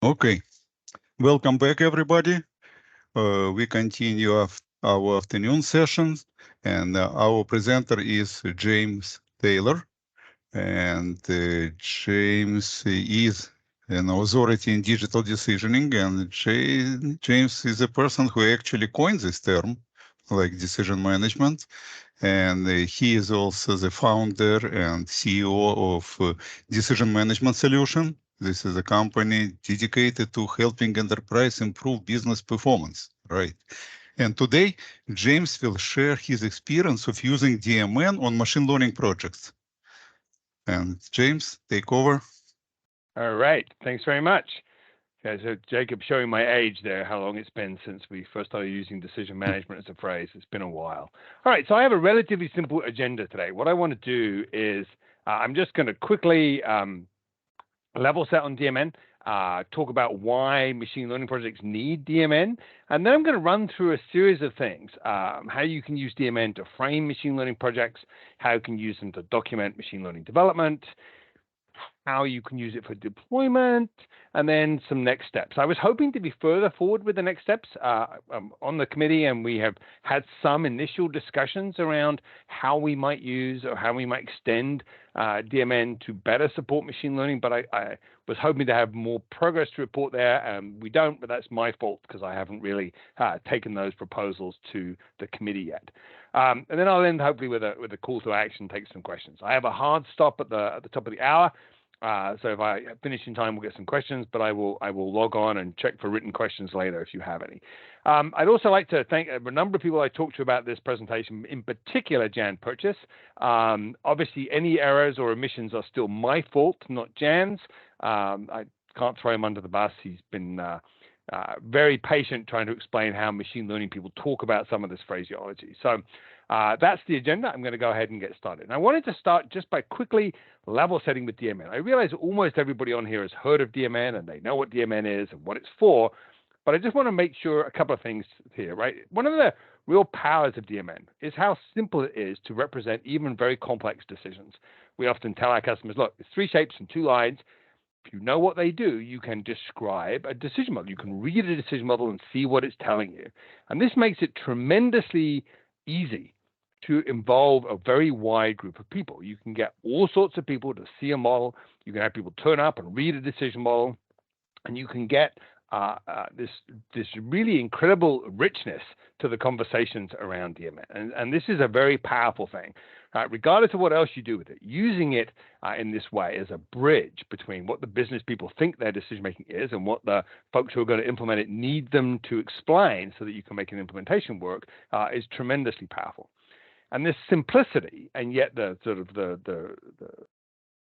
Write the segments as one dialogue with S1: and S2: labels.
S1: Okay, welcome back, everybody. We continue our afternoon sessions, and our presenter is James Taylor. And James is an authority in digital decisioning, and James is a person who actually coined this term, like decision management. And he is also the founder and CEO of Decision Management Solution. This is a company dedicated to helping enterprise improve business performance, right? And today, James will share his experience of using DMN on machine learning projects. And James, take over.
S2: All right. Thanks very much. Okay, so Jacob showing my age there, how long it's been since we first started using decision management as a phrase. It's been a while. All right, so I have a relatively simple agenda today. What I want to do is I'm just going to quickly level set on DMN, talk about why machine learning projects need DMN, and then I'm going to run through a series of things, how you can use DMN to frame machine learning projects, how you can use them to document machine learning development, how you can use it for deployment, and then some next steps. I was hoping to be further forward with the next steps on the committee, and we have had some initial discussions around how we might use or how we might extend DMN to better support machine learning, but I was hoping to have more progress to report there. We don't, but that's my fault because I haven't really taken those proposals to the committee yet. And then I'll end hopefully with a call to action, take some questions. I have a hard stop at the top of the hour. So if I finish in time, we'll get some questions, but I will log on and check for written questions later if you have any. I'd also like to thank a number of people I talked to about this presentation, in particular Jan Purchase. Obviously, any errors or omissions are still my fault, not Jan's. I can't throw him under the bus. He's been very patient trying to explain how machine learning people talk about some of this phraseology. So that's the agenda. I'm going to go ahead and get started. And I wanted to start just by quickly level setting with DMN. I realize almost everybody on here has heard of DMN and they know what DMN is and what it's for, but I just want to make sure a couple of things here, right? One of the real powers of DMN is how simple it is to represent even very complex decisions. We often tell our customers, look, it's 3 shapes and 2 lines. If you know what they do, you can describe a decision model. You can read a decision model and see what it's telling you. And this makes it tremendously easy to involve a very wide group of people. You can get all sorts of people to see a model. You can have people turn up and read a decision model, and you can get this really incredible richness to the conversations around DMN. And this is a very powerful thing. Regardless of what else you do with it, using it in this way as a bridge between what the business people think their decision making is and what the folks who are going to implement it need them to explain so that you can make an implementation work is tremendously powerful. And this simplicity, and yet the sort of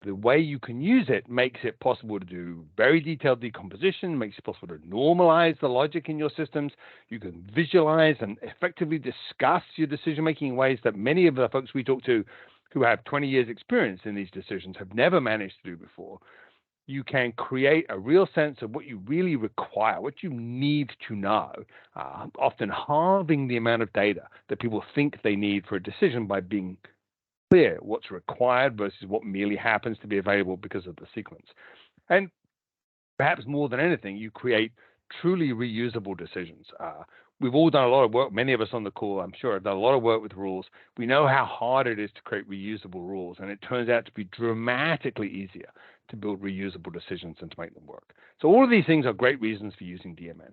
S2: the way you can use it makes it possible to do very detailed decomposition, makes it possible to normalize the logic in your systems. You can visualize and effectively discuss your decision making in ways that many of the folks we talk to who have 20 years experience in these decisions have never managed to do before. You can create a real sense of what you really require, what you need to know, often halving the amount of data that people think they need for a decision by being clear what's required versus what merely happens to be available because of the sequence. And perhaps more than anything, you create truly reusable decisions. We've all done a lot of work, many of us on the call, I'm sure, have done a lot of work with rules. We know how hard it is to create reusable rules, and it turns out to be dramatically easier to build reusable decisions and to make them work. So all of these things are great reasons for using DMN.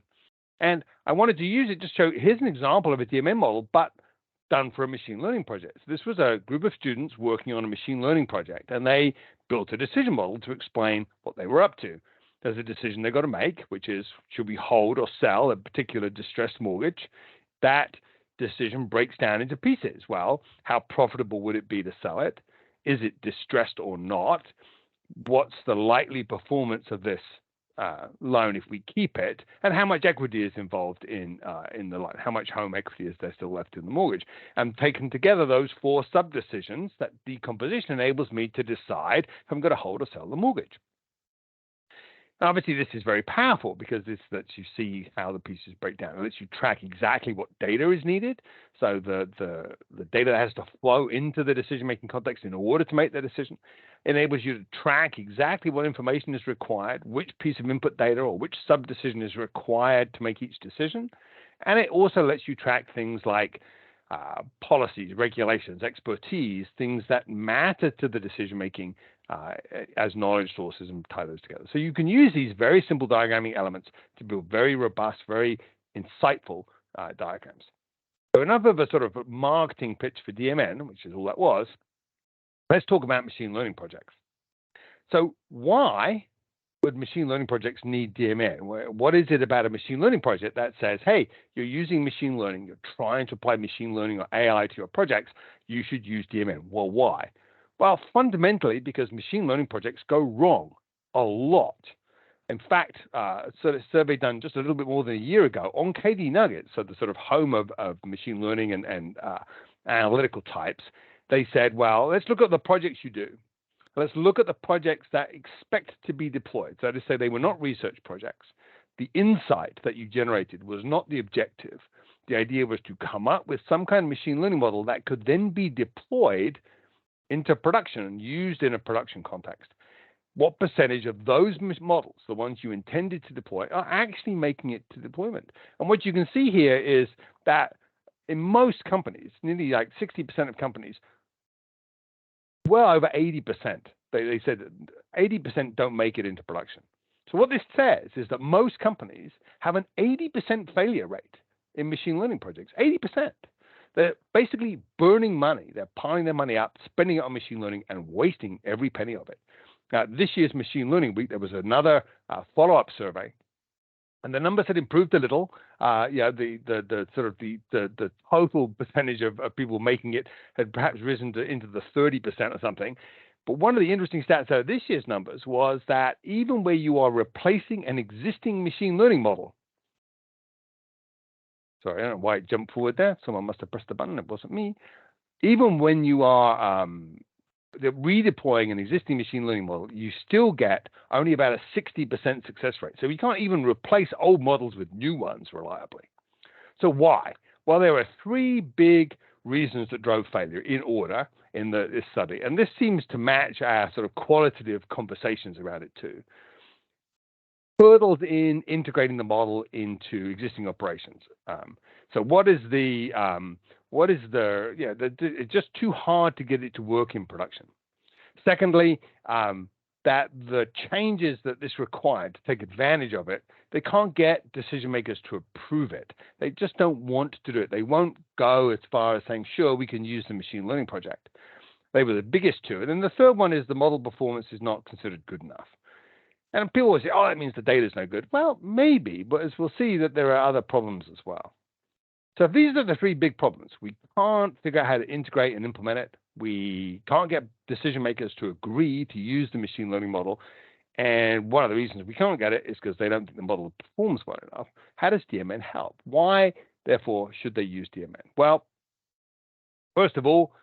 S2: And I wanted to use it to show, here's an example of a DMN model, but done for a machine learning project. So this was a group of students working on a machine learning project, and they built a decision model to explain what they were up to. There's a decision they've got to make, which is, should we hold or sell a particular distressed mortgage? That decision breaks down into pieces. Well, how profitable would it be to sell it? Is it distressed or not? What's the likely performance of this loan if we keep it, and how much equity is involved in the loan? How much home equity is there still left in the mortgage? And taken together, those 4 sub-decisions, that decomposition enables me to decide if I'm going to hold or sell the mortgage. Obviously, this is very powerful because this lets you see how the pieces break down. It lets you track exactly what data is needed. So the data that has to flow into the decision-making context in order to make the decision enables you to track exactly what information is required, which piece of input data or which sub-decision is required to make each decision. And it also lets you track things like policies, regulations, expertise, things that matter to the decision-making as knowledge sources and tie those together. So you can use these very simple diagramming elements to build very robust, very insightful diagrams. So enough of a sort of marketing pitch for DMN, which is all that was. Let's talk about machine learning projects. So why would machine learning projects need DMN? What is it about a machine learning project that says, hey, you're using machine learning, you're trying to apply machine learning or AI to your projects, you should use DMN? Well, why? Well, fundamentally, because machine learning projects go wrong a lot. In fact, a survey done just a little bit more than a year ago on KD Nuggets, so the sort of home of machine learning and analytical types, they said, well, let's look at the projects you do. Let's look at the projects that expect to be deployed. So to say they were not research projects. The insight that you generated was not the objective. The idea was to come up with some kind of machine learning model that could then be deployed into production and used in a production context. What percentage of those models, the ones you intended to deploy, are actually making it to deployment? And what you can see here is that in most companies, nearly like 60% of companies, well over 80%, they said 80% don't make it into production. So what this says is that most companies have an 80% failure rate in machine learning projects, 80%. They're basically burning money. They're piling their money up, spending it on machine learning, and wasting every penny of it. Now, this year's Machine Learning Week, there was another follow-up survey, and the numbers had improved a little. The total percentage of people making it had perhaps risen into the 30% or something. But one of the interesting stats out of this year's numbers was that even where you are replacing an existing machine learning model, sorry, I don't know why it jumped forward there. Someone must have pressed the button. It wasn't me. Even when you are redeploying an existing machine learning model, you still get only about a 60% success rate. So you can't even replace old models with new ones reliably. So why? Well, there were three big reasons that drove failure in order in this study. And this seems to match our sort of qualitative conversations around it too. Hurdles in integrating the model into existing operations. So it's just too hard to get it to work in production. Secondly, that the changes that this required to take advantage of it, they can't get decision makers to approve it. They just don't want to do it. They won't go as far as saying, sure, we can use the machine learning project. They were the biggest two. And then the third one is the model performance is not considered good enough. And people always say, oh, that means the data is no good. Well, maybe, but as we'll see that there are other problems as well. So if these are the three big problems, we can't figure out how to integrate and implement it. We can't get decision makers to agree to use the machine learning model. And one of the reasons we can't get it is because they don't think the model performs well enough. How does DMN help? Why, therefore, should they use DMN? Well, first of all,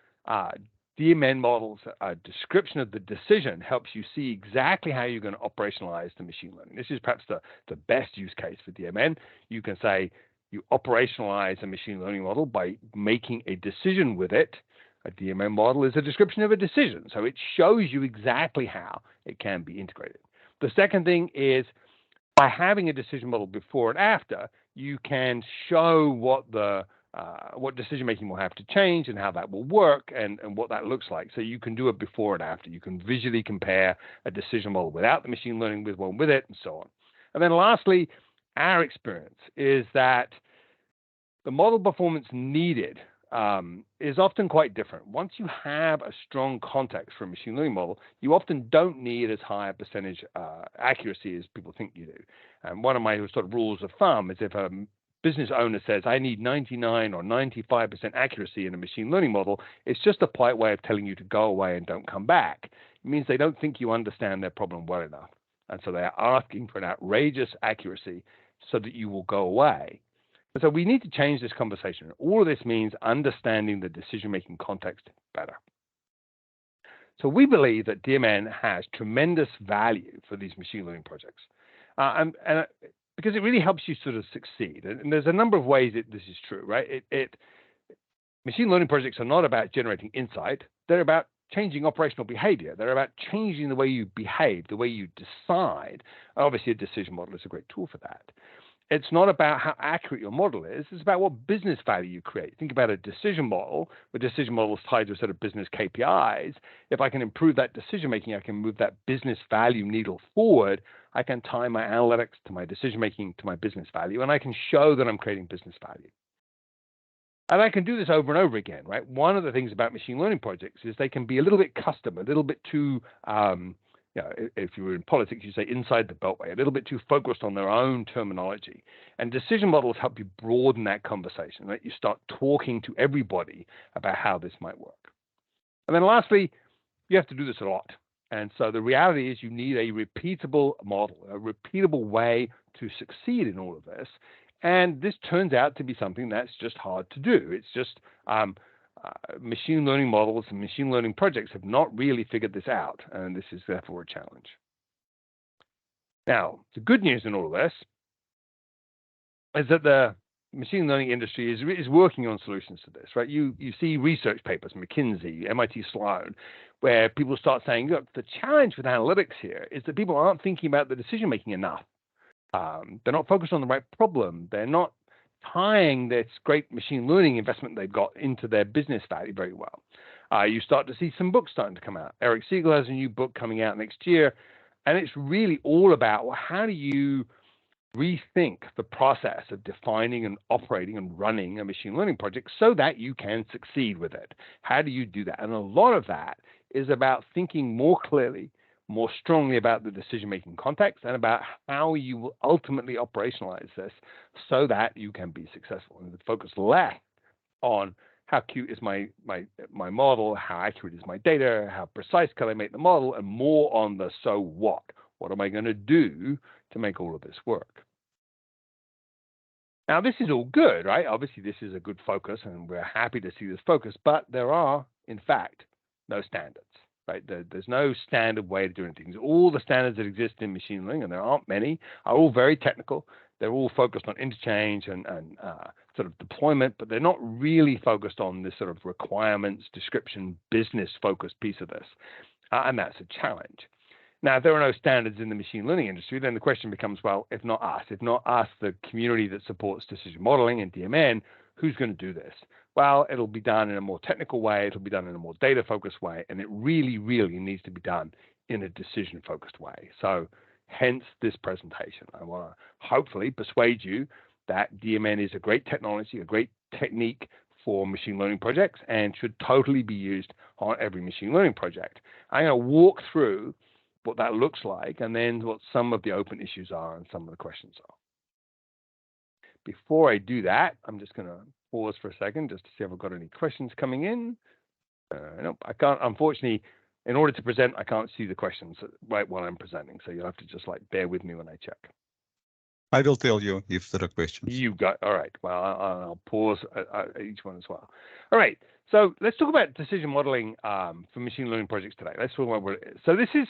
S2: DMN models, a description of the decision helps you see exactly how you're going to operationalize the machine learning. This is perhaps the best use case for DMN. You can say you operationalize a machine learning model by making a decision with it. A DMN model is a description of a decision, so it shows you exactly how it can be integrated. The second thing is by having a decision model before and after, you can show what decision making will have to change and how that will work and what that looks like. So you can do it before and after. You can visually compare a decision model without the machine learning with one with it, and so on. And then lastly, our experience is that the model performance needed is often quite different. Once you have a strong context for a machine learning model, you often don't need as high a percentage accuracy as people think you do. And one of my sort of rules of thumb is if a business owner says, I need 99 or 95% accuracy in a machine learning model, it's just a polite way of telling you to go away and don't come back. It means they don't think you understand their problem well enough. And so they're asking for an outrageous accuracy so that you will go away. And so we need to change this conversation. All of this means understanding the decision-making context better. So we believe that DMN has tremendous value for these machine learning projects. Because it really helps you sort of succeed. And there's a number of ways this is true, right? Machine learning projects are not about generating insight. They're about changing operational behavior. They're about changing the way you behave, the way you decide. Obviously, a decision model is a great tool for that. It's not about how accurate your model is. It's about what business value you create. Think about a decision model. The decision model is tied to a set of business KPIs. If I can improve that decision making, I can move that business value needle forward. I can tie my analytics to my decision making to my business value, and I can show that I'm creating business value. And I can do this over and over again, right? One of the things about machine learning projects is they can be a little bit custom, a little bit too, if you were in politics, you say inside the beltway, a little bit too focused on their own terminology. And decision models help you broaden that conversation, right? You start talking to everybody about how this might work. And then lastly, you have to do this a lot. And so the reality is you need a repeatable model, a repeatable way to succeed in all of this. And this turns out to be something that's just hard to do. It's just machine learning models and machine learning projects have not really figured this out, and this is therefore a challenge. Now, the good news in all of this is that the machine learning industry is working on solutions to this, right? You see research papers, McKinsey, MIT Sloan, where people start saying, look, the challenge with analytics here is that people aren't thinking about the decision making enough. They're not focused on the right problem. They're not tying this great machine learning investment they've got into their business value very well. You start to see some books starting to come out. Eric Siegel has a new book coming out next year, and it's really all about, well, how do you rethink the process of defining and operating and running a machine learning project so that you can succeed with it? How do you do that? And a lot of that is about thinking more clearly, more strongly about the decision-making context and about how you will ultimately operationalize this so that you can be successful. And focus less on how cute is my model, how accurate is my data, how precise can I make the model, and more on the so what. What am I going to do to make all of this work? Now, this is all good, right? Obviously, this is a good focus, and we're happy to see this focus, but there are, in fact, no standards. Right? There's no standard way of doing things. All the standards that exist in machine learning, and there aren't many, are all very technical. They're all focused on interchange and sort of deployment, but they're not really focused on this sort of requirements, description, business-focused piece of this. And that's a challenge. Now, if there are no standards in the machine learning industry, then the question becomes, well, if not us, the community that supports decision modeling and DMN, who's going to do this? Well, it'll be done in a more technical way. It'll be done in a more data-focused way. And it really, really needs to be done in a decision-focused way. So hence this presentation. I want to hopefully persuade you that DMN is a great technology, a great technique for machine learning projects and should totally be used on every machine learning project. I'm going to walk through what that looks like and then what some of the open issues are and some of the questions are. Before I do that, I'm just going to pause for a second just to see if I've got any questions coming in. Nope, I can't. Unfortunately, in order to present, I can't see the questions right while I'm presenting. So you'll have to just bear with me when I check.
S1: I will tell you if there are questions.
S2: You got, all right. Well, I'll pause at each one as well. All right. So let's talk about decision modeling for machine learning projects today. Let's talk about what it is. So this is,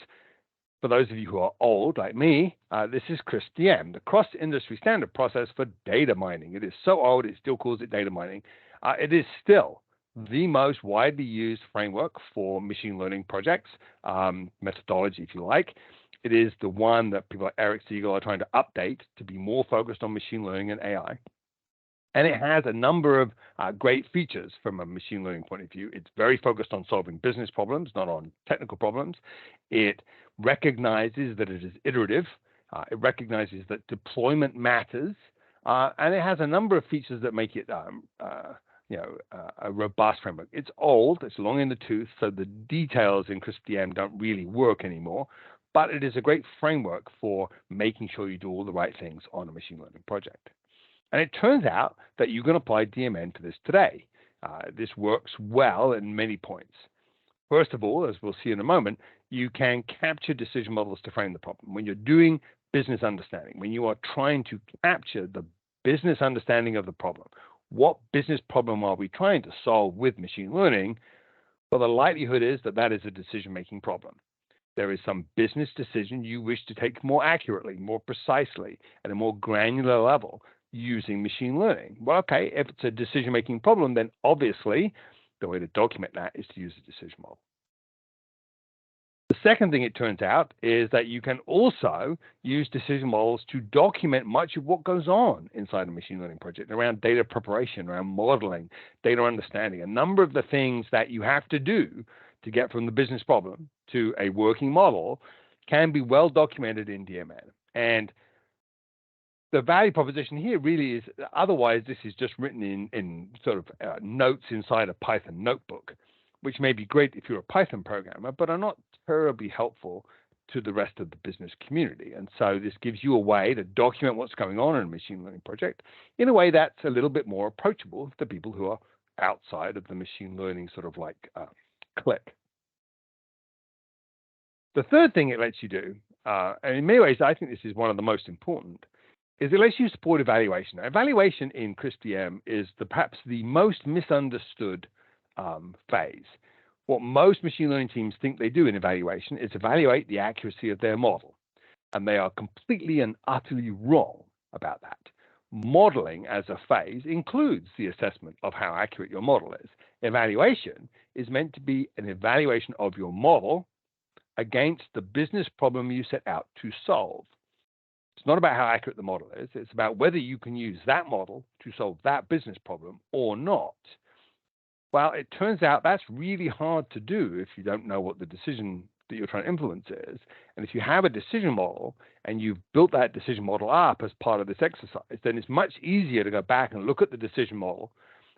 S2: for those of you who are old like me, this is CRISP-DM, the cross-industry standard process for data mining. It is so old, it still calls it data mining. It is still the most widely used framework for machine learning projects, methodology, if you like. It is the one that people like Eric Siegel are trying to update to be more focused on machine learning and AI. And it has a number of great features from a machine learning point of view. It's very focused on solving business problems, not on technical problems. It recognizes that it is iterative. It recognizes that deployment matters. And it has a number of features that make it a robust framework. It's old, it's long in the tooth, so the details in CRISP-DM don't really work anymore. But it is a great framework for making sure you do all the right things on a machine learning project. And it turns out that you can apply DMN to this today. This works well in many points. First of all, as we'll see in a moment, you can capture decision models to frame the problem. When you're doing business understanding, when you are trying to capture the business understanding of the problem, what business problem are we trying to solve with machine learning? Well, the likelihood is that that is a decision-making problem. there is some business decision you wish to take more accurately, more precisely, at a more granular level using machine learning. Well, okay, if it's a decision-making problem, then obviously the way to document that is to use a decision model. The second thing it turns out is that you can also use decision models to document much of what goes on inside a machine learning project around data preparation, around modeling, data understanding, a number of the things that you have to do to get from the business problem to a working model can be well documented in DMN. And the value proposition here really is, otherwise this is just written in sort of notes inside a Python notebook, which may be great if you're a Python programmer, but are not terribly helpful to the rest of the business community. And so this gives you a way to document what's going on in a machine learning project in a way that's a little bit more approachable to people who are outside of the machine learning sort of like clique. The third thing it lets you do, and in many ways I think this is one of the most important, is it lets you support evaluation. Now, evaluation in CrisDM is perhaps the most misunderstood phase. What most machine learning teams think they do in evaluation is evaluate the accuracy of their model, and they are completely and utterly wrong about that. Modeling as a phase includes the assessment of how accurate your model is. Evaluation is meant to be an evaluation of your model against the business problem you set out to solve. It's not about how accurate the model is. It's about whether you can use that model to solve that business problem or not. Well, it turns out that's really hard to do if you don't know what the decision that you're trying to influence is. And if you have a decision model and you've built that decision model up as part of this exercise, then it's much easier to go back and look at the decision model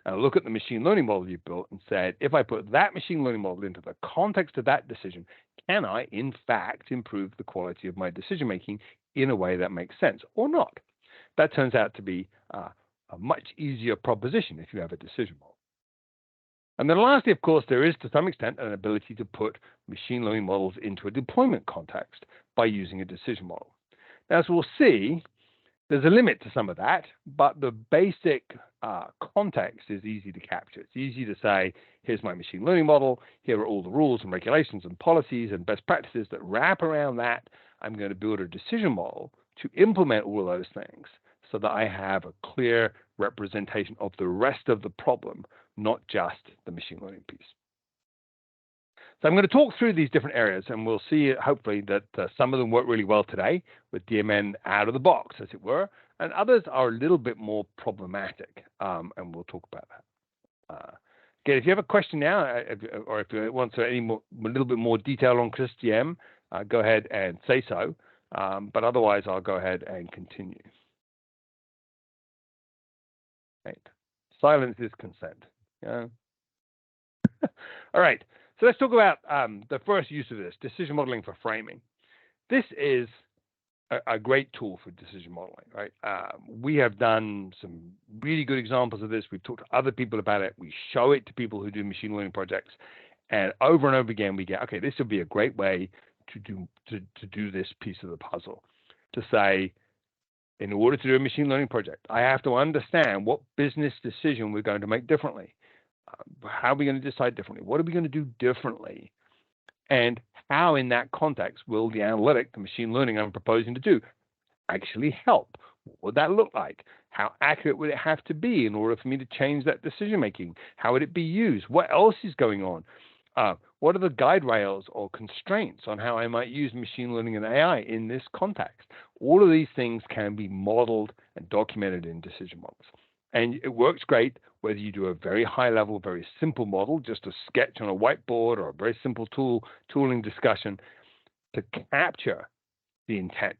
S2: and look at the machine learning model you built and said, if I put that machine learning model into the context of that decision, can I, in fact, improve the quality of my decision making in a way that makes sense or not? That turns out to be a much easier proposition if you have a decision model. And then lastly, of course, there is to some extent an ability to put machine learning models into a deployment context by using a decision model. Now, as we'll see, there's a limit to some of that, but the basic context is easy to capture. It's easy to say, here's my machine learning model, here are all the rules and regulations and policies and best practices that wrap around that. I'm going to build a decision model to implement all of those things so that I have a clear representation of the rest of the problem, not just the machine learning piece. So I'm going to talk through these different areas, and we'll see hopefully that some of them work really well today with DMN out of the box, as it were, and others are a little bit more problematic, and we'll talk about that. Again, if you have a question now, or if you want a little bit more detail on CrisDM, go ahead and say so, but otherwise I'll go ahead and continue. Right. Silence is consent. Yeah. All right. So let's talk about the first use of this, decision modeling for framing. This is a great tool for decision modeling, right? We have done some really good examples of this. We've talked to other people about it. We show it to people who do machine learning projects. And over again, we get, okay, this would be a great way to do this piece of the puzzle. To say, in order to do a machine learning project, I have to understand what business decision we're going to make differently. How are we going to decide differently? What are we going to do differently? And how, in that context, will the analytic, the machine learning I'm proposing to do, actually help? What would that look like? How accurate would it have to be in order for me to change that decision making? How would it be used? What else is going on? What are the guide rails or constraints on how I might use machine learning and AI in this context? All of these things can be modeled and documented in decision models. And it works great whether you do a very high level, very simple model, just a sketch on a whiteboard or a very simple tooling discussion to capture the intent.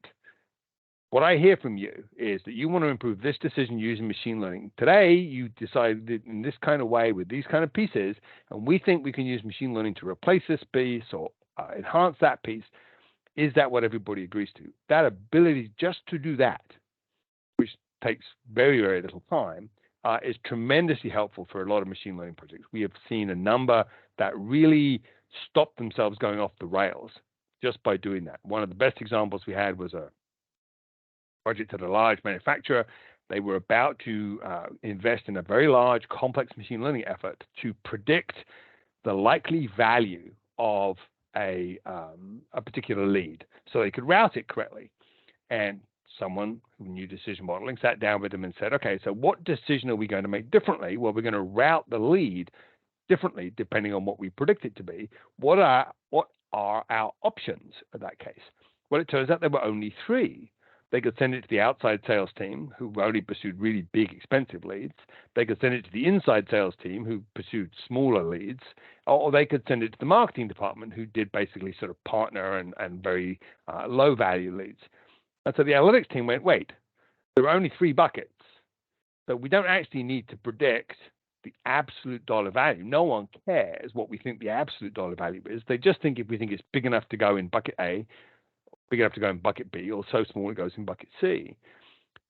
S2: What I hear from you is that you want to improve this decision using machine learning. Today, you decided in this kind of way with these kind of pieces, and we think we can use machine learning to replace this piece or enhance that piece. Is that what everybody agrees to? That ability just to do that, which takes very, very little time, is tremendously helpful for a lot of machine learning projects. We have seen a number that really stopped themselves going off the rails just by doing that. One of the best examples we had was a project at a large manufacturer. They were about to invest in a very large, complex machine learning effort to predict the likely value of a particular lead so they could route it correctly. And someone who knew decision modeling sat down with them and said, okay, so what decision are we going to make differently? Well, we're going to route the lead differently depending on what we predict it to be. What are our options in that case? Well, it turns out there were only three. They could send it to the outside sales team, who only pursued really big, expensive leads. They could send it to the inside sales team, who pursued smaller leads. Or they could send it to the marketing department, who did basically sort of partner and very low-value leads. And so the analytics team went, wait, there are only three buckets. So we don't actually need to predict the absolute dollar value. No one cares what we think the absolute dollar value is. They just think if we think it's big enough to go in bucket A, big enough to go in bucket B, or so small it goes in bucket C.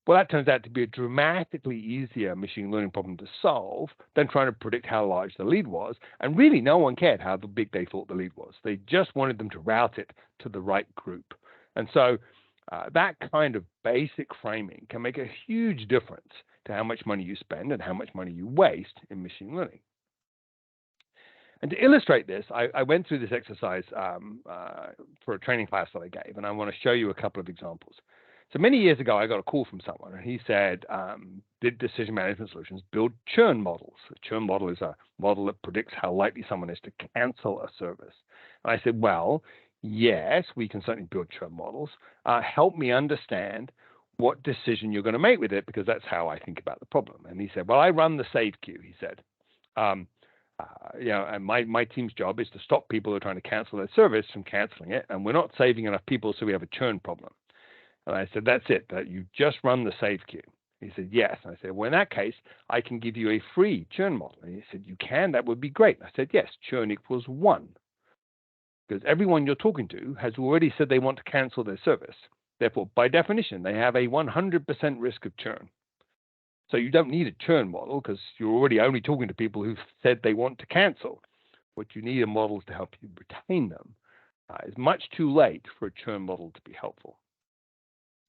S2: Well, that turns out to be a dramatically easier machine learning problem to solve than trying to predict how large the lead was. And really, no one cared how big they thought the lead was. They just wanted them to route it to the right group. And so that kind of basic framing can make a huge difference to how much money you spend and how much money you waste in machine learning. And to illustrate this, I went through this exercise for a training class that I gave, and I want to show you a couple of examples. So many years ago, I got a call from someone, and he said, did decision management solutions build churn models? A churn model is a model that predicts how likely someone is to cancel a service. And I said, well, yes, we can certainly build churn models. Help me understand what decision you're going to make with it, because that's how I think about the problem. And he said, well, I run the save queue, he said. And my team's job is to stop people who are trying to cancel their service from canceling it, and we're not saving enough people, so we have a churn problem. And I said, that's it, that you just run the save queue. He said, yes. And I said, well, in that case, I can give you a free churn model. And he said, you can? That would be great. I said, yes, churn equals 1. Because everyone you're talking to has already said they want to cancel their service. Therefore, by definition, they have a 100% risk of churn. So you don't need a churn model because you're already only talking to people who've said they want to cancel. What you need are models to help you retain them. It's much too late for a churn model to be helpful.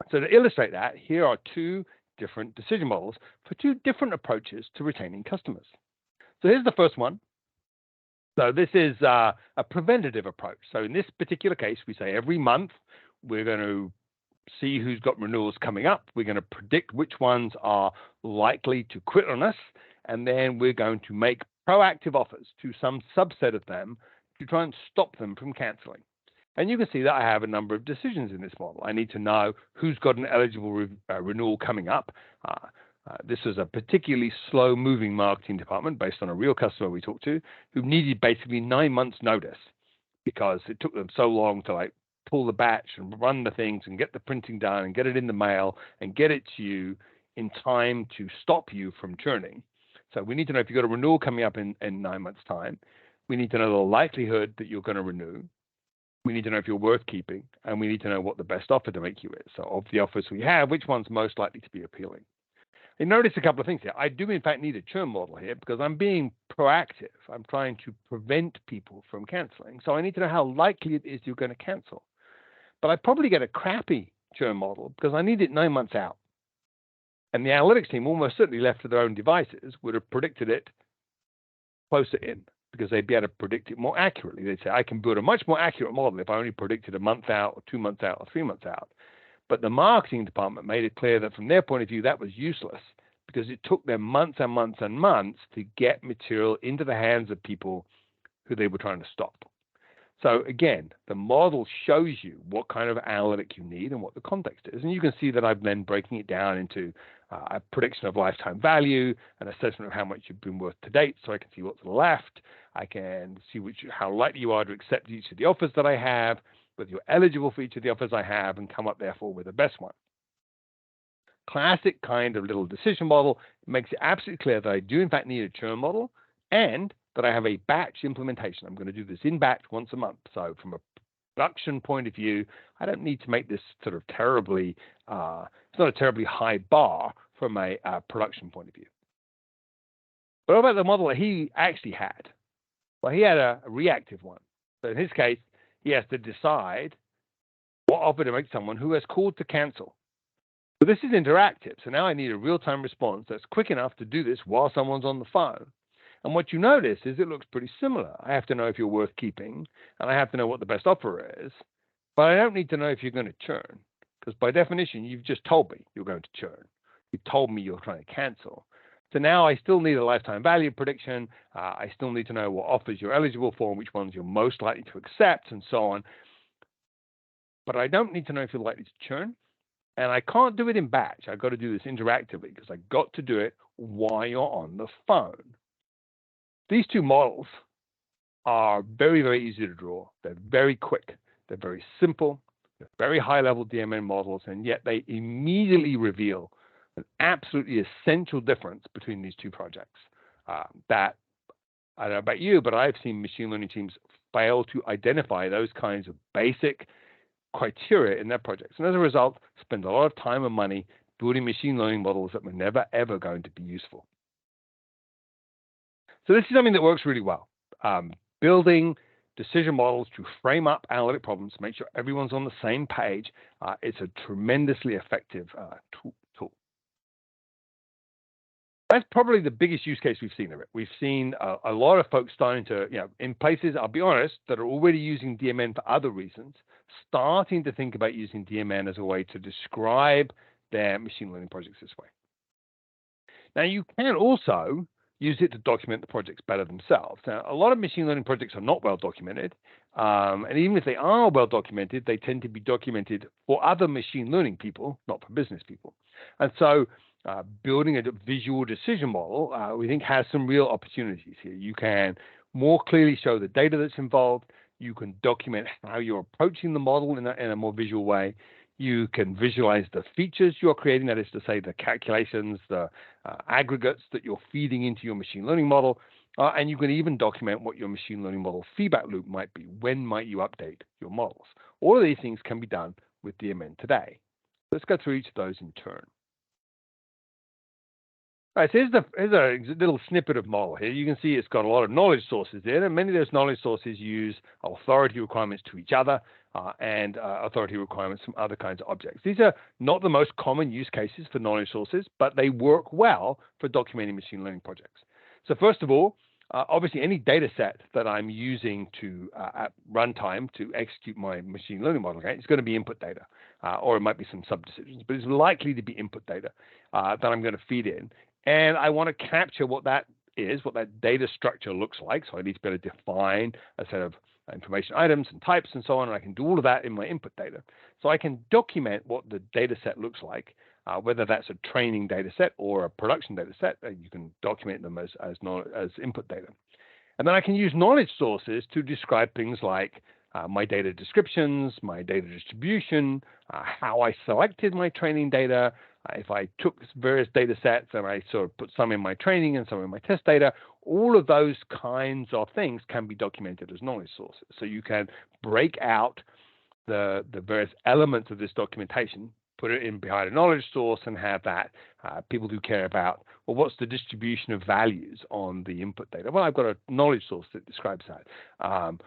S2: So to illustrate that, here are two different decision models for two different approaches to retaining customers. So here's the first one. So this is a preventative approach. So in this particular case, we say every month we're going to see who's got renewals coming up. We're going to predict which ones are likely to quit on us, and then we're going to make proactive offers to some subset of them to try and stop them from canceling. And you can see that I have a number of decisions in this model. I need to know who's got an eligible renewal coming up. This is a particularly slow-moving marketing department based on a real customer we talked to who needed basically 9 months' notice because it took them so long to pull the batch and run the things and get the printing done and get it in the mail and get it to you in time to stop you from churning. So we need to know if you've got a renewal coming up in 9 months' time. We need to know the likelihood that you're going to renew. We need to know if you're worth keeping, and we need to know what the best offer to make you is. So of the offers we have, which one's most likely to be appealing? And notice a couple of things here. I do, in fact, need a churn model here because I'm being proactive. I'm trying to prevent people from canceling. So I need to know how likely it is you're going to cancel. But I probably get a crappy churn model because I need it 9 months out. And the analytics team, almost certainly left to their own devices, would have predicted it closer in because they'd be able to predict it more accurately. They'd say, I can build a much more accurate model if I only predicted a month out or 2 months out or 3 months out. But the marketing department made it clear that from their point of view, that was useless because it took them months and months and months to get material into the hands of people who they were trying to stop. So again, the model shows you what kind of analytic you need and what the context is. And you can see that I'm then breaking it down into a prediction of lifetime value, an assessment of how much you've been worth to date, so I can see what's left. I can see how likely you are to accept each of the offers that I have, whether you're eligible for each of the offers I have, and come up therefore with the best one. Classic kind of little decision model. It makes it absolutely clear that I do in fact need a churn model and that I have a batch implementation. I'm going to do this in batch once a month. So from a production point of view, I don't need to make this sort of terribly, it's not a terribly high bar from a production point of view. But what about the model that he actually had? Well, he had a reactive one. So in his case, he has to decide what offer to make someone who has called to cancel. So this is interactive. So now I need a real-time response that's quick enough to do this while someone's on the phone. And what you notice is it looks pretty similar. I have to know if you're worth keeping, and I have to know what the best offer is, but I don't need to know if you're going to churn, because by definition, you've just told me you're going to churn. You've told me you're trying to cancel. So now I still need a lifetime value prediction. I still need to know what offers you're eligible for and which ones you're most likely to accept and so on. But I don't need to know if you're likely to churn. And I can't do it in batch. I've got to do this interactively because I've got to do it while you're on the phone. These two models are very, very easy to draw. They're very quick. They're very simple. They're very high-level DMN models, and yet they immediately reveal an absolutely essential difference between these two projects that, I don't know about you, but I've seen machine learning teams fail to identify those kinds of basic criteria in their projects. And as a result, spend a lot of time and money building machine learning models that were never, ever going to be useful. So this is something that works really well. Building decision models to frame up analytic problems, make sure everyone's on the same page. It's a tremendously effective tool. That's probably the biggest use case we've seen of it. We've seen a lot of folks starting to, in places, I'll be honest, that are already using DMN for other reasons, starting to think about using DMN as a way to describe their machine learning projects this way. Now, you can also use it to document the projects better themselves. Now, a lot of machine learning projects are not well documented. And even if they are well documented, they tend to be documented for other machine learning people, not for business people. And so building a visual decision model, we think has some real opportunities here. You can more clearly show the data that's involved. You can document how you're approaching the model in a more visual way. You can visualize the features you're creating, that is to say, the calculations, the aggregates that you're feeding into your machine learning model. And you can even document what your machine learning model feedback loop might be. When might you update your models? All of these things can be done with DMN today. Let's go through each of those in turn. All right, so here's a little snippet of model here. You can see it's got a lot of knowledge sources there, and many of those knowledge sources use authority requirements to each other and authority requirements from other kinds of objects. These are not the most common use cases for knowledge sources, but they work well for documenting machine learning projects. So first of all, obviously any data set that I'm using to at runtime to execute my machine learning model, okay, it's going to be input data, or it might be some sub-decisions, but it's likely to be input data that I'm going to feed in. And I want to capture what that is, what that data structure looks like. So I need to be able to define a set of information items and types and so on. And I can do all of that in my input data. So I can document what the data set looks like, whether that's a training data set or a production data set. You can document them as input data. And then I can use knowledge sources to describe things like my data descriptions, my data distribution, how I selected my training data. If I took various data sets and I sort of put some in my training and some in my test data, all of those kinds of things can be documented as knowledge sources. So you can break out the various elements of this documentation, put it in behind a knowledge source, and have that people who care about, well, what's the distribution of values on the input data? Well, I've got a knowledge source that describes that. How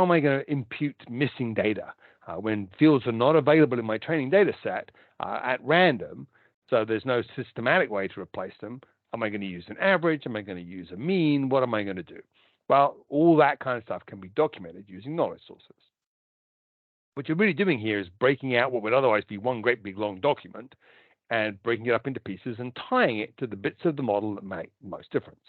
S2: am I going to impute missing data when fields are not available in my training data set at random? So there's no systematic way to replace them. Am I going to use an average? Am I going to use a mean? What am I going to do? Well, all that kind of stuff can be documented using knowledge sources. What you're really doing here is breaking out what would otherwise be one great big long document and breaking it up into pieces and tying it to the bits of the model that make most difference.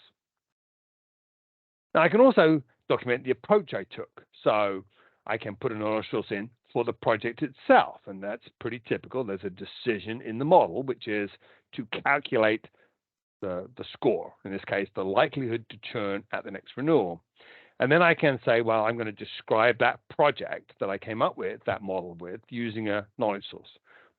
S2: Now, I can also document the approach I took. So I can put a knowledge source in for the project itself, and that's pretty typical. There's a decision in the model, which is to calculate the score, in this case, the likelihood to churn at the next renewal. And then I can say, well, I'm going to describe that project that I came up with, that model with, using a knowledge source.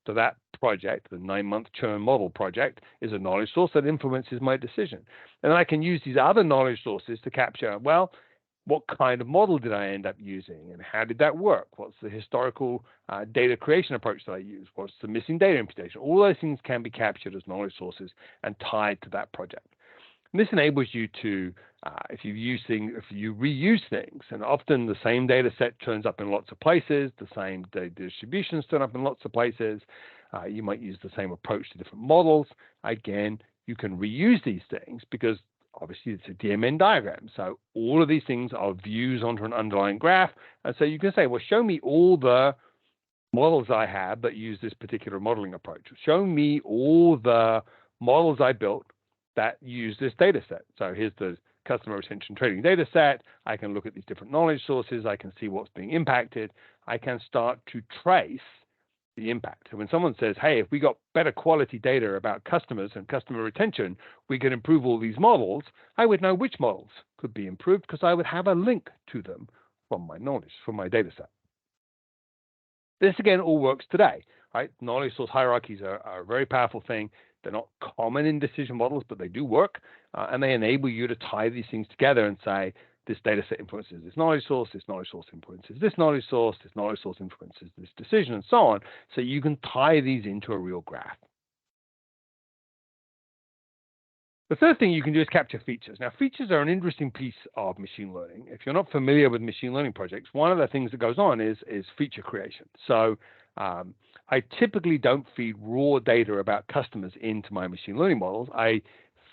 S2: So that project, the 9-month churn model project, is a knowledge source that influences my decision. And then I can use these other knowledge sources to capture, well, what kind of model did I end up using, and how did that work? What's the historical data creation approach that I use? What's the missing data imputation? All those things can be captured as knowledge sources and tied to that project. And this enables you to, if you reuse things, and often the same data set turns up in lots of places, the same data distributions turn up in lots of places, you might use the same approach to different models. Again, you can reuse these things because obviously it's a DMN diagram. So all of these things are views onto an underlying graph. And so you can say, well, show me all the models I have that use this particular modeling approach. Show me all the models I built that use this data set. So here's the customer retention trading data set. I can look at these different knowledge sources. I can see what's being impacted. I can start to trace the impact. And when someone says, hey, if we got better quality data about customers and customer retention, we can improve all these models, I would know which models could be improved because I would have a link to them from my knowledge, from my data set. This, again, all works today, right? Knowledge source hierarchies are a very powerful thing. They're not common in decision models, but they do work, and they enable you to tie these things together and say, this data set influences this knowledge source influences this knowledge source influences this decision, and so on. So you can tie these into a real graph. The third thing you can do is capture features. Now, features are an interesting piece of machine learning. If you're not familiar with machine learning projects, one of the things that goes on is feature creation. So I typically don't feed raw data about customers into my machine learning models. I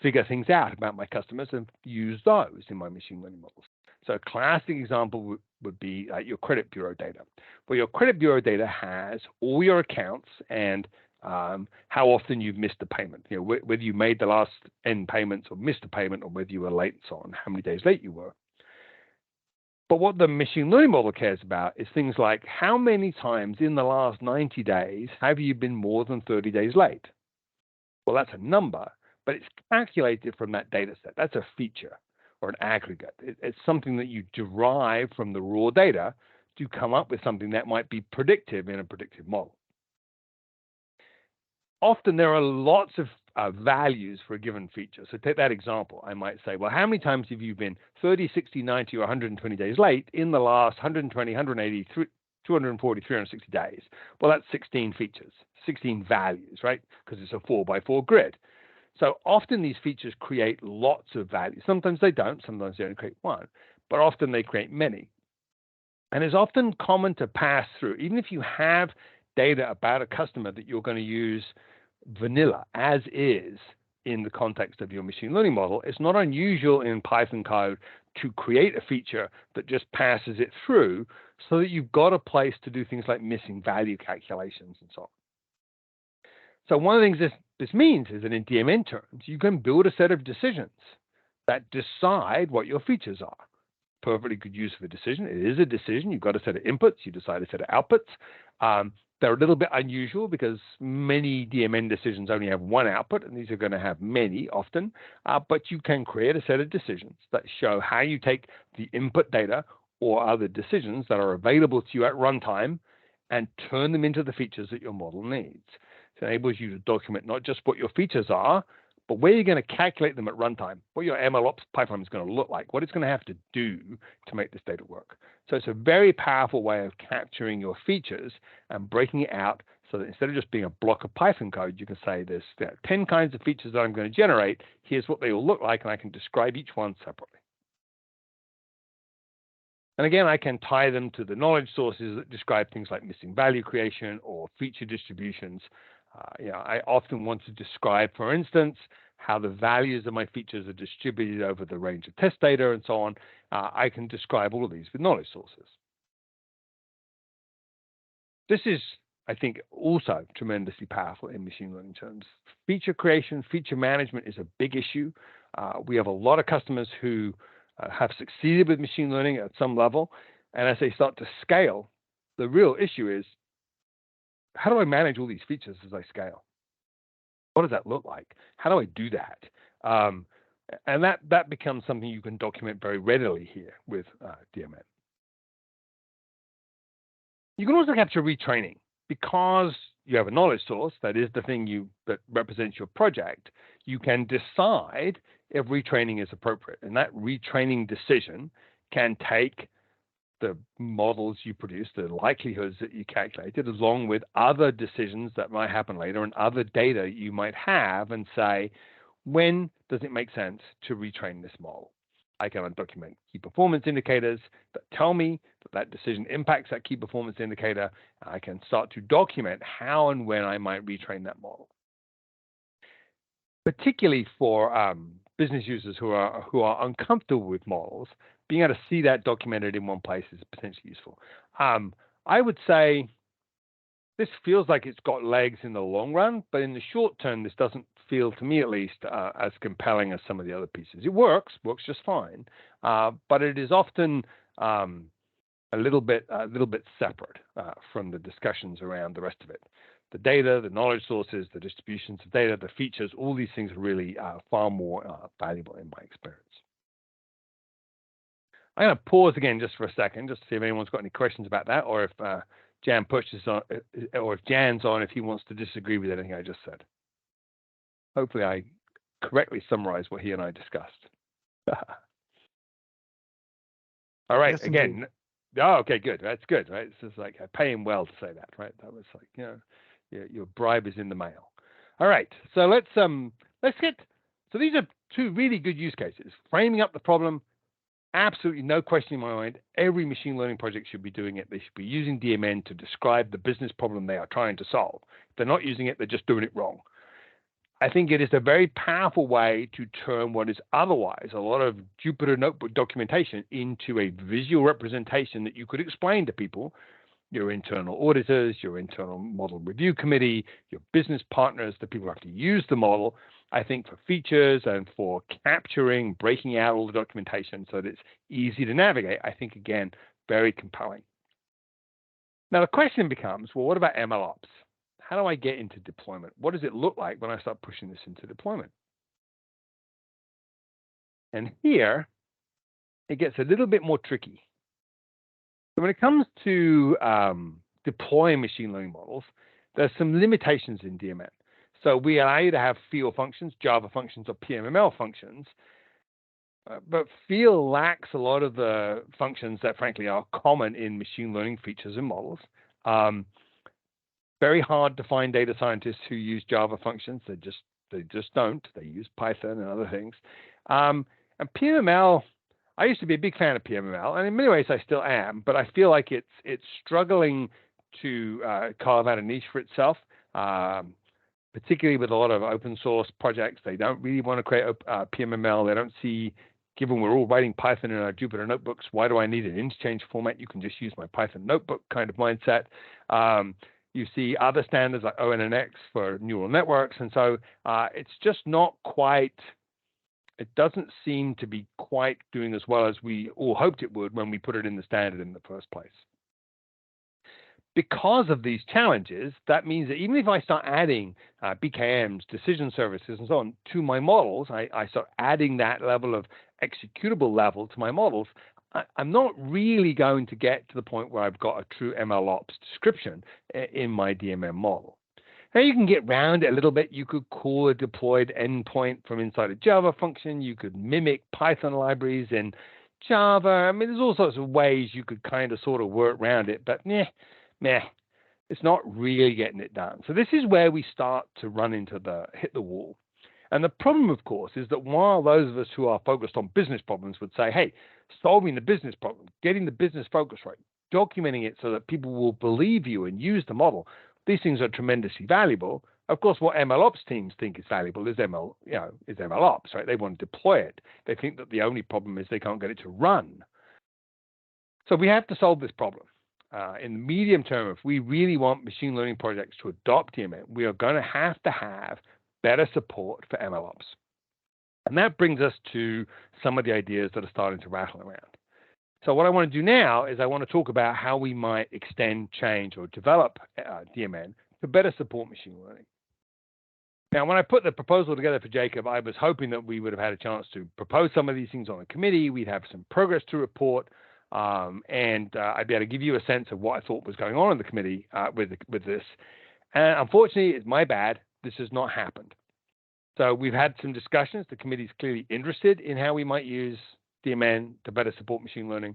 S2: figure things out about my customers and use those in my machine learning models. So a classic example would be your credit bureau data, where your credit bureau data has all your accounts and how often you've missed a payment, whether you made the last end payments or missed a payment, or whether you were late and so on, how many days late you were. But what the machine learning model cares about is things like how many times in the last 90 days have you been more than 30 days late? Well, that's a number, but it's calculated from that data set. That's a feature or an aggregate. It's something that you derive from the raw data to come up with something that might be predictive in a predictive model. Often there are lots of values for a given feature. So take that example. I might say, well, how many times have you been 30, 60, 90, or 120 days late in the last 120, 180, 240, 360 days? Well, that's 16 features, 16 values, right? Because it's a 4x4 grid. So often these features create lots of values. Sometimes they don't. Sometimes they only create one. But often they create many. And it's often common to pass through, even if you have data about a customer that you're going to use vanilla as is in the context of your machine learning model, it's not unusual in Python code to create a feature that just passes it through so that you've got a place to do things like missing value calculations and so on. So one of the things this means is that in DMN terms, you can build a set of decisions that decide what your features are. Perfectly good use of a decision. It is a decision. You've got a set of inputs. You decide a set of outputs. They're a little bit unusual because many DMN decisions only have one output, and these are going to have many often. But you can create a set of decisions that show how you take the input data or other decisions that are available to you at runtime and turn them into the features that your model needs. It enables you to document not just what your features are, but where you're going to calculate them at runtime, what your MLOps pipeline is going to look like, what it's going to have to do to make this data work. So it's a very powerful way of capturing your features and breaking it out so that instead of just being a block of Python code, you can say there's 10 kinds of features that I'm going to generate. Here's what they all look like, and I can describe each one separately. And again, I can tie them to the knowledge sources that describe things like missing value creation or feature distributions. I often want to describe, for instance, how the values of my features are distributed over the range of test data and so on. I can describe all of these with knowledge sources. This is, I think, also tremendously powerful in machine learning terms. Feature creation, feature management is a big issue. We have a lot of customers who have succeeded with machine learning at some level. And as they start to scale, the real issue is, how do I manage all these features as I scale? What does that look like? How do I do that? And that becomes something you can document very readily here with DMN. You can also capture retraining because you have a knowledge source, that is the thing that represents your project. You can decide if retraining is appropriate, and that retraining decision can take the models you produce, the likelihoods that you calculated, along with other decisions that might happen later and other data you might have, and say, when does it make sense to retrain this model? I can document key performance indicators that tell me that decision impacts that key performance indicator. I can start to document how and when I might retrain that model. Particularly for business users who are uncomfortable with models, being able to see that documented in one place is potentially useful. I would say this feels like it's got legs in the long run, but in the short term, this doesn't feel, to me at least, as compelling as some of the other pieces. It works just fine, but it is often a little bit separate from the discussions around the rest of it. The data, the knowledge sources, the distributions of data, the features, all these things are really far more valuable in my experience. I'm going to pause again just for a second, just to see if anyone's got any questions about that, or if Jan pushes on, or if Jan's on, if he wants to disagree with anything I just said. Hopefully I correctly summarized what he and I discussed. All right, yes, again. Indeed. Oh, okay, good. That's good, right? This is like I pay him well to say that, right? That was like, you know, your bribe is in the mail. All right, so let's get. So these are two really good use cases. Framing up the problem, absolutely no question in my mind. Every machine learning project should be doing it. They should be using DMN to describe the business problem they are trying to solve. If they're not using it, they're just doing it wrong. I think it is a very powerful way to turn what is otherwise a lot of Jupyter Notebook documentation into a visual representation that you could explain to people, your internal auditors, your internal model review committee, your business partners, the people who have to use the model. I think for features and for capturing, breaking out all the documentation so that it's easy to navigate, I think, again, very compelling. Now, the question becomes, well, what about MLOps? How do I get into deployment? What does it look like when I start pushing this into deployment? And here, it gets a little bit more tricky. So when it comes to deploying machine learning models, there's some limitations in DMN. So we allow you to have field functions, Java functions, or PMML functions, but field lacks a lot of the functions that, frankly, are common in machine learning features and models. Very hard to find data scientists who use Java functions. They just don't. They use Python and other things. And PMML, I used to be a big fan of PMML, and in many ways I still am. But I feel like it's struggling to carve out a niche for itself, particularly with a lot of open source projects. They don't really want to create PMML. They don't see, given we're all writing Python in our Jupyter notebooks, why do I need an interchange format? You can just use my Python notebook kind of mindset. You see other standards like ONNX for neural networks. And so it's just not quite, it doesn't seem to be quite doing as well as we all hoped it would when we put it in the standard in the first place. Because of these challenges, that means that even if I start adding BKMs, decision services, and so on to my models, I start adding that level of executable level to my models, I'm not really going to get to the point where I've got a true MLOps description in my DMN model. Now you can get around it a little bit. You could call a deployed endpoint from inside a Java function. You could mimic Python libraries in Java. I mean, there's all sorts of ways you could kind of sort of work around it, but meh, it's not really getting it done. So this is where we start to run into hit the wall. And the problem, of course, is that while those of us who are focused on business problems would say, hey, solving the business problem, getting the business focus right, documenting it so that people will believe you and use the model, these things are tremendously valuable. Of course, what MLOps teams think is valuable is MLOps, right? They want to deploy it. They think that the only problem is they can't get it to run. So we have to solve this problem. In the medium term, if we really want machine learning projects to adopt DMN, we are going to have better support for MLOps. And that brings us to some of the ideas that are starting to rattle around. So what I want to do now is I want to talk about how we might extend, change, or develop DMN to better support machine learning. Now, when I put the proposal together for Jacob, I was hoping that we would have had a chance to propose some of these things on a committee. We'd have some progress to report, and I'd be able to give you a sense of what I thought was going on in the committee with this. And unfortunately, it's my bad. This has not happened. So we've had some discussions. The committee is clearly interested in how we might use DMN to better support machine learning,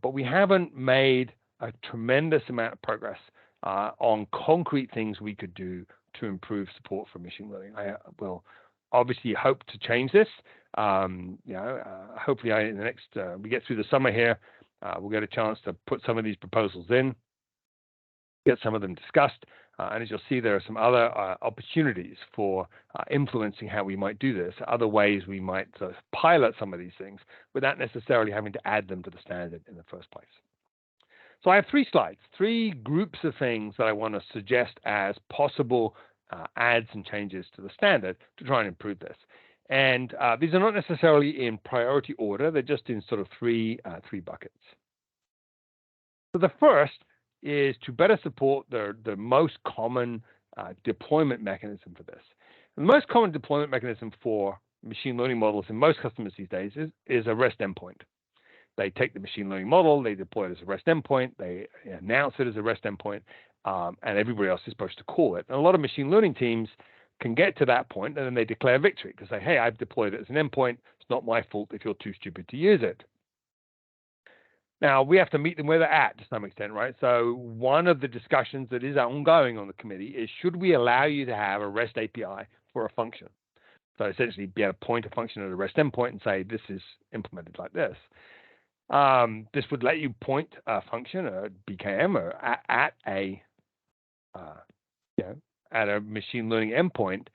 S2: but we haven't made a tremendous amount of progress on concrete things we could do to improve support for machine learning. I will obviously hope to change this. Hopefully in the next, we get through the summer here, we'll get a chance to put some of these proposals in, get some of them discussed. And as you'll see, there are some other opportunities for influencing how we might do this, other ways we might pilot some of these things without necessarily having to add them to the standard in the first place. So I have 3 slides, 3 groups of things that I want to suggest as possible adds and changes to the standard to try and improve this. And these are not necessarily in priority order, they're just in sort of three buckets. So the first is to better support the most common deployment mechanism for this. And the most common deployment mechanism for machine learning models in most customers these days is a REST endpoint. They take the machine learning model, they deploy it as a REST endpoint, they announce it as a REST endpoint, and everybody else is supposed to call it. And a lot of machine learning teams can get to that point and then they declare victory because they say, hey, I've deployed it as an endpoint. It's not my fault if you're too stupid to use it. Now, we have to meet them where they're at to some extent, right? So one of the discussions that is ongoing on the committee is, should we allow you to have a REST API for a function? So essentially be able to point a function at a REST endpoint and say, this is implemented like this. This would let you point a function, a BKM, or at a machine learning endpoint,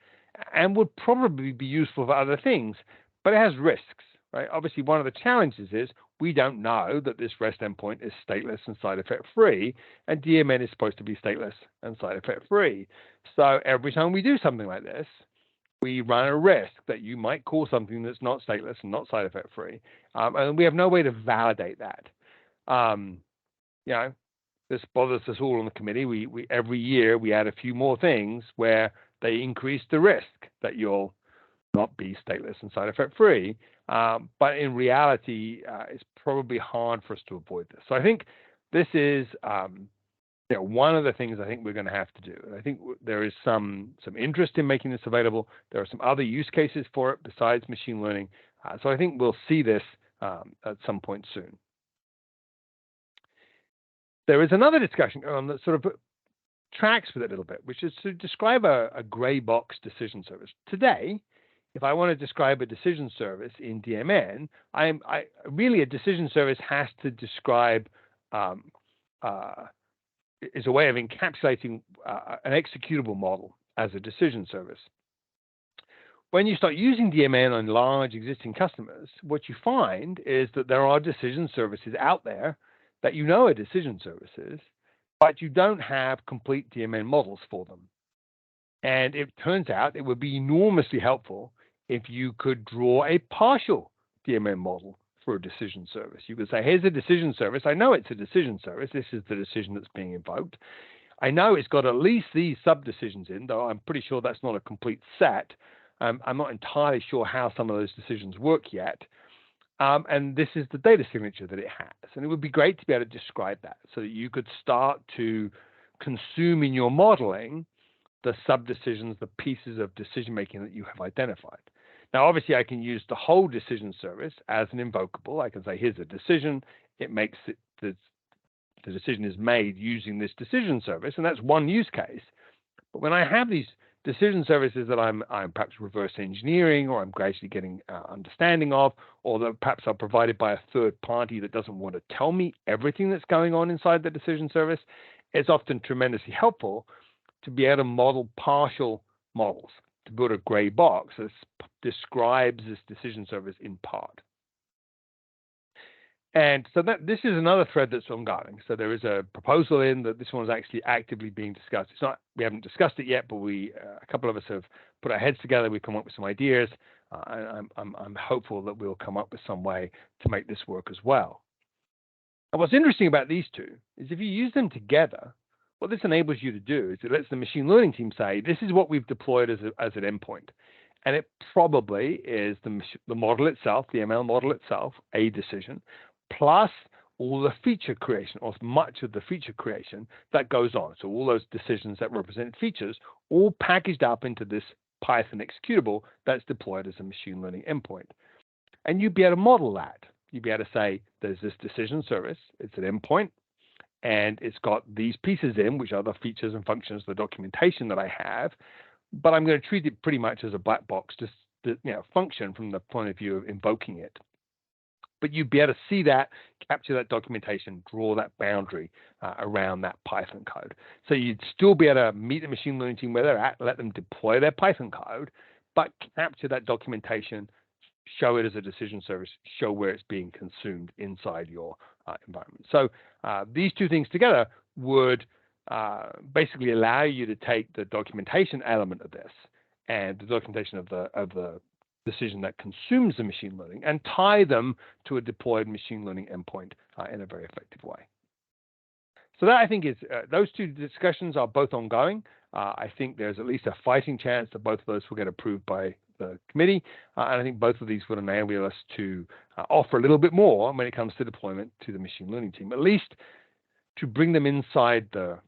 S2: and would probably be useful for other things, but it has risks, right? Obviously, one of the challenges is we don't know that this REST endpoint is stateless and side effect free, and DMN is supposed to be stateless and side effect free. So every time we do something like this, we run a risk that you might call something that's not stateless and not side effect free, and we have no way to validate that. This bothers us all on the committee. We every year we add a few more things where they increase the risk that you'll not be stateless and side effect free. But in reality, it's probably hard for us to avoid this. So I think this is one of the things I think we're going to have to do. And I think there is some interest in making this available. There are some other use cases for it besides machine learning. So I think we'll see this at some point soon. There is another discussion going on that sort of tracks with it a little bit, which is to describe a gray box decision service. Today, if I want to describe a decision service in DMN, really a decision service has to describe is a way of encapsulating an executable model as a decision service. When you start using DMN on large existing customers, what you find is that there are decision services out there that you know are decision services, but you don't have complete DMN models for them. And it turns out it would be enormously helpful if you could draw a partial DMN model for a decision service. You could say, here's a decision service. I know it's a decision service. This is the decision that's being invoked. I know it's got at least these sub-decisions in, though I'm pretty sure that's not a complete set. I'm not entirely sure how some of those decisions work yet. And this is the data signature that it has. And it would be great to be able to describe that so that you could start to consume in your modeling the sub-decisions, the pieces of decision-making that you have identified. Now, obviously, I can use the whole decision service as an invocable. I can say, here's a decision. It makes it, the decision is made using this decision service, and that's one use case. But when I have these decision services that I'm perhaps reverse engineering, or I'm gradually getting understanding of, or that perhaps are provided by a third party that doesn't want to tell me everything that's going on inside the decision service, it's often tremendously helpful to be able to model partial models, to build a gray box that describes this decision service in part. And so this is another thread that's ongoing. So there is a proposal in that this one is actually actively being discussed. It's not, we haven't discussed it yet, but a couple of us have put our heads together. We've come up with some ideas. And I'm hopeful that we'll come up with some way to make this work as well. And what's interesting about these two is if you use them together, what this enables you to do is it lets the machine learning team say, this is what we've deployed as an endpoint. And it probably is the model itself, the ML model itself, a decision, plus all the feature creation, or much of the feature creation that goes on. So all those decisions that represent features, all packaged up into this Python executable that's deployed as a machine learning endpoint. And you'd be able to model that. You'd be able to say, there's this decision service, it's an endpoint, and it's got these pieces in, which are the features and functions, the documentation that I have, but I'm going to treat it pretty much as a black box, just function from the point of view of invoking it. But you'd be able to see that, capture that documentation, draw that boundary around that Python code. So you'd still be able to meet the machine learning team where they're at, let them deploy their Python code, but capture that documentation, show it as a decision service, show where it's being consumed inside your environment. So these two things together would basically allow you to take the documentation element of this and the documentation of the decision that consumes the machine learning and tie them to a deployed machine learning endpoint in a very effective way. So that, I think, is those two discussions are both ongoing. I think there's at least a fighting chance that both of those will get approved by the committee, and I think both of these would enable us to offer a little bit more when it comes to deployment to the machine learning team, at least to bring them inside the,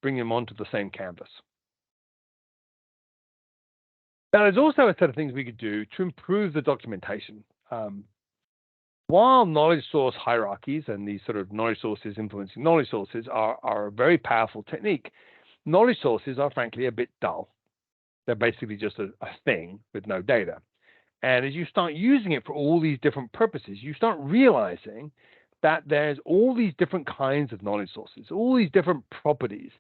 S2: bring them onto the same canvas. Now, there's also a set of things we could do to improve the documentation. While knowledge source hierarchies and these sort of knowledge sources influencing knowledge sources are a very powerful technique, knowledge sources are frankly a bit dull. They're basically just a thing with no data. And as you start using it for all these different purposes, you start realizing that there's all these different kinds of knowledge sources, all these different properties.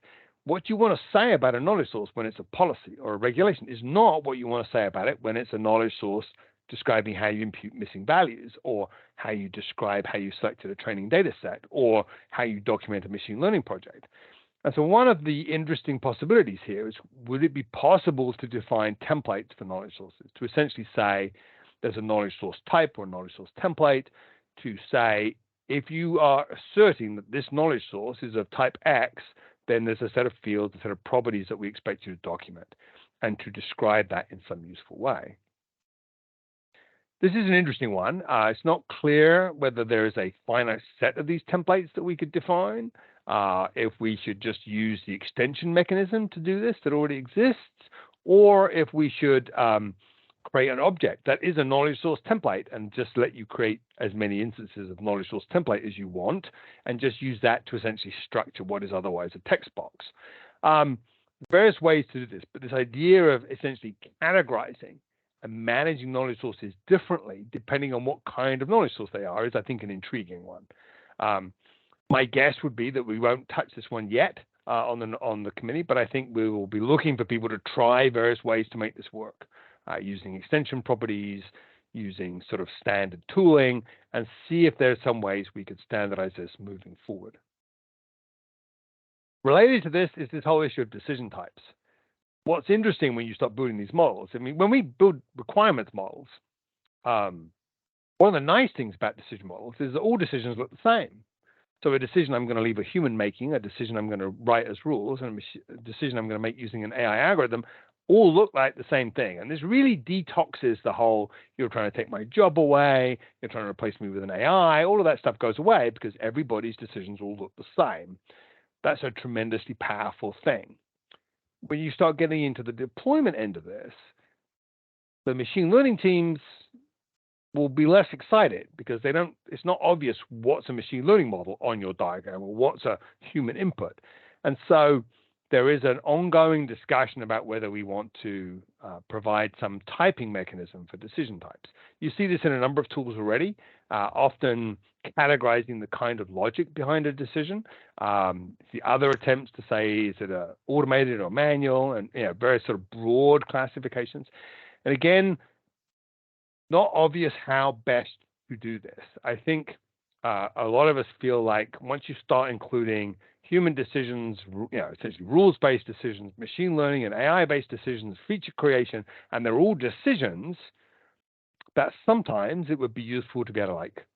S2: What you want to say about a knowledge source when it's a policy or a regulation is not what you want to say about it when it's a knowledge source describing how you impute missing values, or how you describe how you selected a training data set, or how you document a machine learning project. And so one of the interesting possibilities here is, would it be possible to define templates for knowledge sources, to essentially say there's a knowledge source type or a knowledge source template, to say if you are asserting that this knowledge source is of type X, then there's a set of fields, a set of properties that we expect you to document, and to describe that in some useful way. This is an interesting one. It's not clear whether there is a finite set of these templates that we could define, if we should just use the extension mechanism to do this that already exists, or if we should create an object that is a knowledge source template and just let you create as many instances of knowledge source template as you want, and just use that to essentially structure what is otherwise a text box. Various ways to do this, but this idea of essentially categorizing and managing knowledge sources differently depending on what kind of knowledge source they are is, I think, an intriguing one. My guess would be that we won't touch this one yet on the committee, but I think we will be looking for people to try various ways to make this work, using extension properties, using sort of standard tooling, and see if there's some ways we could standardize this moving forward. Related to this is this whole issue of decision types. What's interesting when you start building these models, I mean, when we build requirements models, one of the nice things about decision models is that all decisions look the same. So a decision I'm going to leave a human making, a decision I'm going to write as rules, and a decision I'm going to make using an AI algorithm all look like the same thing. And this really detoxes the whole, you're trying to take my job away, you're trying to replace me with an AI, all of that stuff goes away because everybody's decisions all look the same. That's a tremendously powerful thing. When you start getting into the deployment end of this, the machine learning teams will be less excited because it's not obvious what's a machine learning model on your diagram or what's a human input. And so there is an ongoing discussion about whether we want to provide some typing mechanism for decision types. You see this in a number of tools already, often categorizing the kind of logic behind a decision. The other attempts to say, is it automated or manual, and various sort of broad classifications. And again, not obvious how best to do this. I think a lot of us feel like once you start including human decisions, essentially rules-based decisions, machine learning and AI-based decisions, feature creation, and they're all decisions, that sometimes it would be useful to be able to like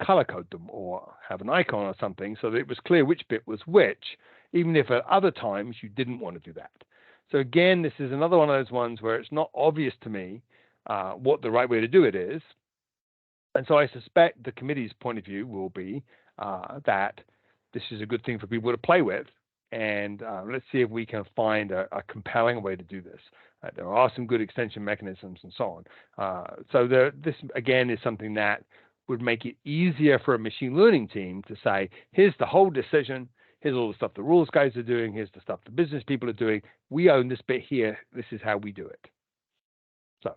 S2: color code them or have an icon or something so that it was clear which bit was which, even if at other times you didn't want to do that. So again, this is another one of those ones where it's not obvious to me what the right way to do it is. And so I suspect the committee's point of view will be that this is a good thing for people to play with. And let's see if we can find a compelling way to do this. There are some good extension mechanisms and so on. So this, again, is something that would make it easier for a machine learning team to say, here's the whole decision, here's all the stuff the rules guys are doing, here's the stuff the business people are doing. We own this bit here. This is how we do it. So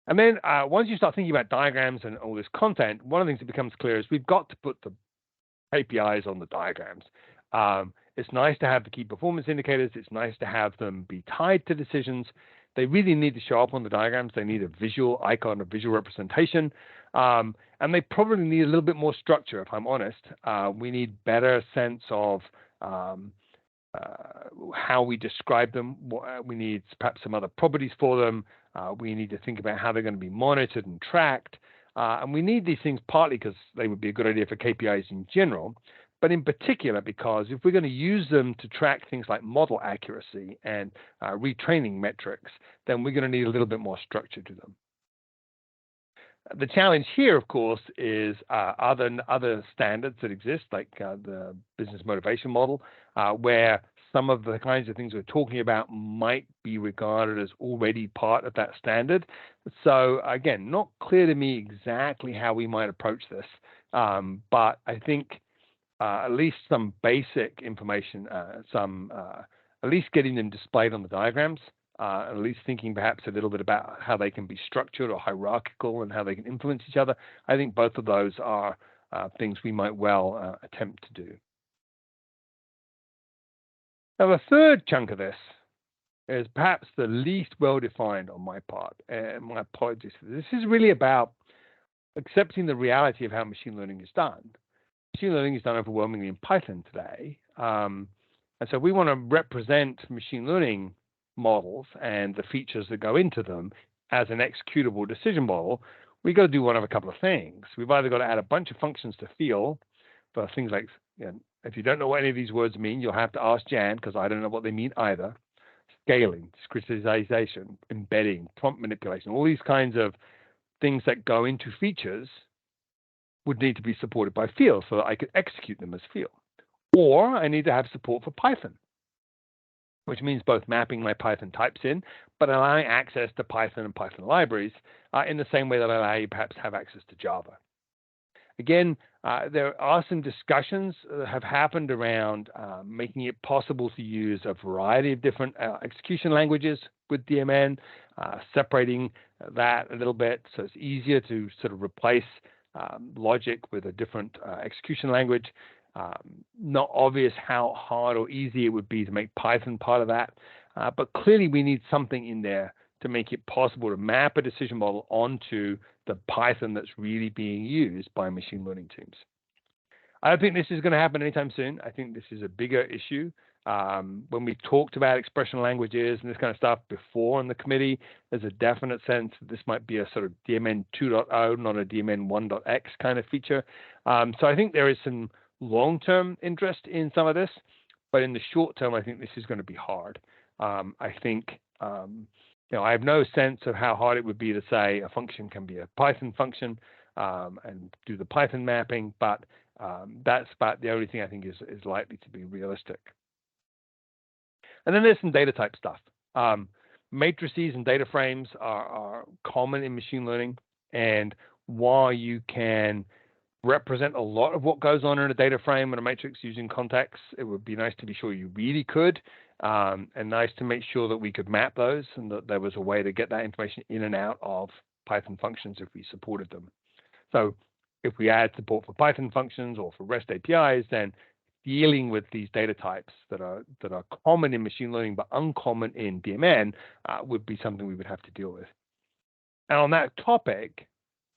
S2: And then once you start thinking about diagrams and all this content, one of the things that becomes clear is we've got to put the KPIs on the diagrams. It's nice to have the key performance indicators. It's nice to have them be tied to decisions. They really need to show up on the diagrams. They need a visual icon, a visual representation. And they probably need a little bit more structure, if I'm honest. We need better sense of how we describe them. We need perhaps some other properties for them. We need to think about how they're going to be monitored and tracked. And we need these things partly because they would be a good idea for KPIs in general, but in particular because if we're going to use them to track things like model accuracy and retraining metrics, then we're going to need a little bit more structure to them. The challenge here, of course, is other standards that exist, like the business motivation model, where some of the kinds of things we're talking about might be regarded as already part of that standard. So again, not clear to me exactly how we might approach this, but I think at least some basic information, at least getting them displayed on the diagrams, at least thinking perhaps a little bit about how they can be structured or hierarchical and how they can influence each other. I think both of those are things we might well attempt to do. Now, the third chunk of this is perhaps the least well-defined on my part, and my apologies for this. This is really about accepting the reality of how machine learning is done. Machine learning is done overwhelmingly in Python today, and so we want to represent machine learning models and the features that go into them as an executable decision model. We've got to do one of a couple of things. We've either got to add a bunch of functions to feel for things like, if you don't know what any of these words mean, you'll have to ask Jan, because I don't know what they mean either. Scaling, discretization, embedding, prompt manipulation, all these kinds of things that go into features would need to be supported by feel so that I could execute them as feel. Or I need to have support for Python, which means both mapping my Python types in, but allowing access to Python and Python libraries in the same way that I allow you perhaps have access to Java. Again, there are some discussions that have happened around making it possible to use a variety of different execution languages with DMN, separating that a little bit so it's easier to sort of replace logic with a different execution language. Not obvious how hard or easy it would be to make Python part of that, but clearly we need something in there to make it possible to map a decision model onto the Python that's really being used by machine learning teams. I don't think this is going to happen anytime soon. I think this is a bigger issue. When we talked about expression languages and this kind of stuff before in the committee, there's a definite sense that this might be a sort of DMN 2.0, not a DMN 1.x kind of feature. So I think there is some long-term interest in some of this, but in the short term, I think this is going to be hard. I think I have no sense of how hard it would be to say a function can be a Python function and do the Python mapping, but that's about the only thing I think is likely to be realistic. And then there's some data type stuff. Matrices and data frames are common in machine learning, and while you can represent a lot of what goes on in a data frame and a matrix using context, it would be nice to be sure you really could, and nice to make sure that we could map those and that there was a way to get that information in and out of Python functions if we supported them. So if we add support for Python functions or for REST APIs, then dealing with these data types that are common in machine learning but uncommon in DMN would be something we would have to deal with. And on that topic,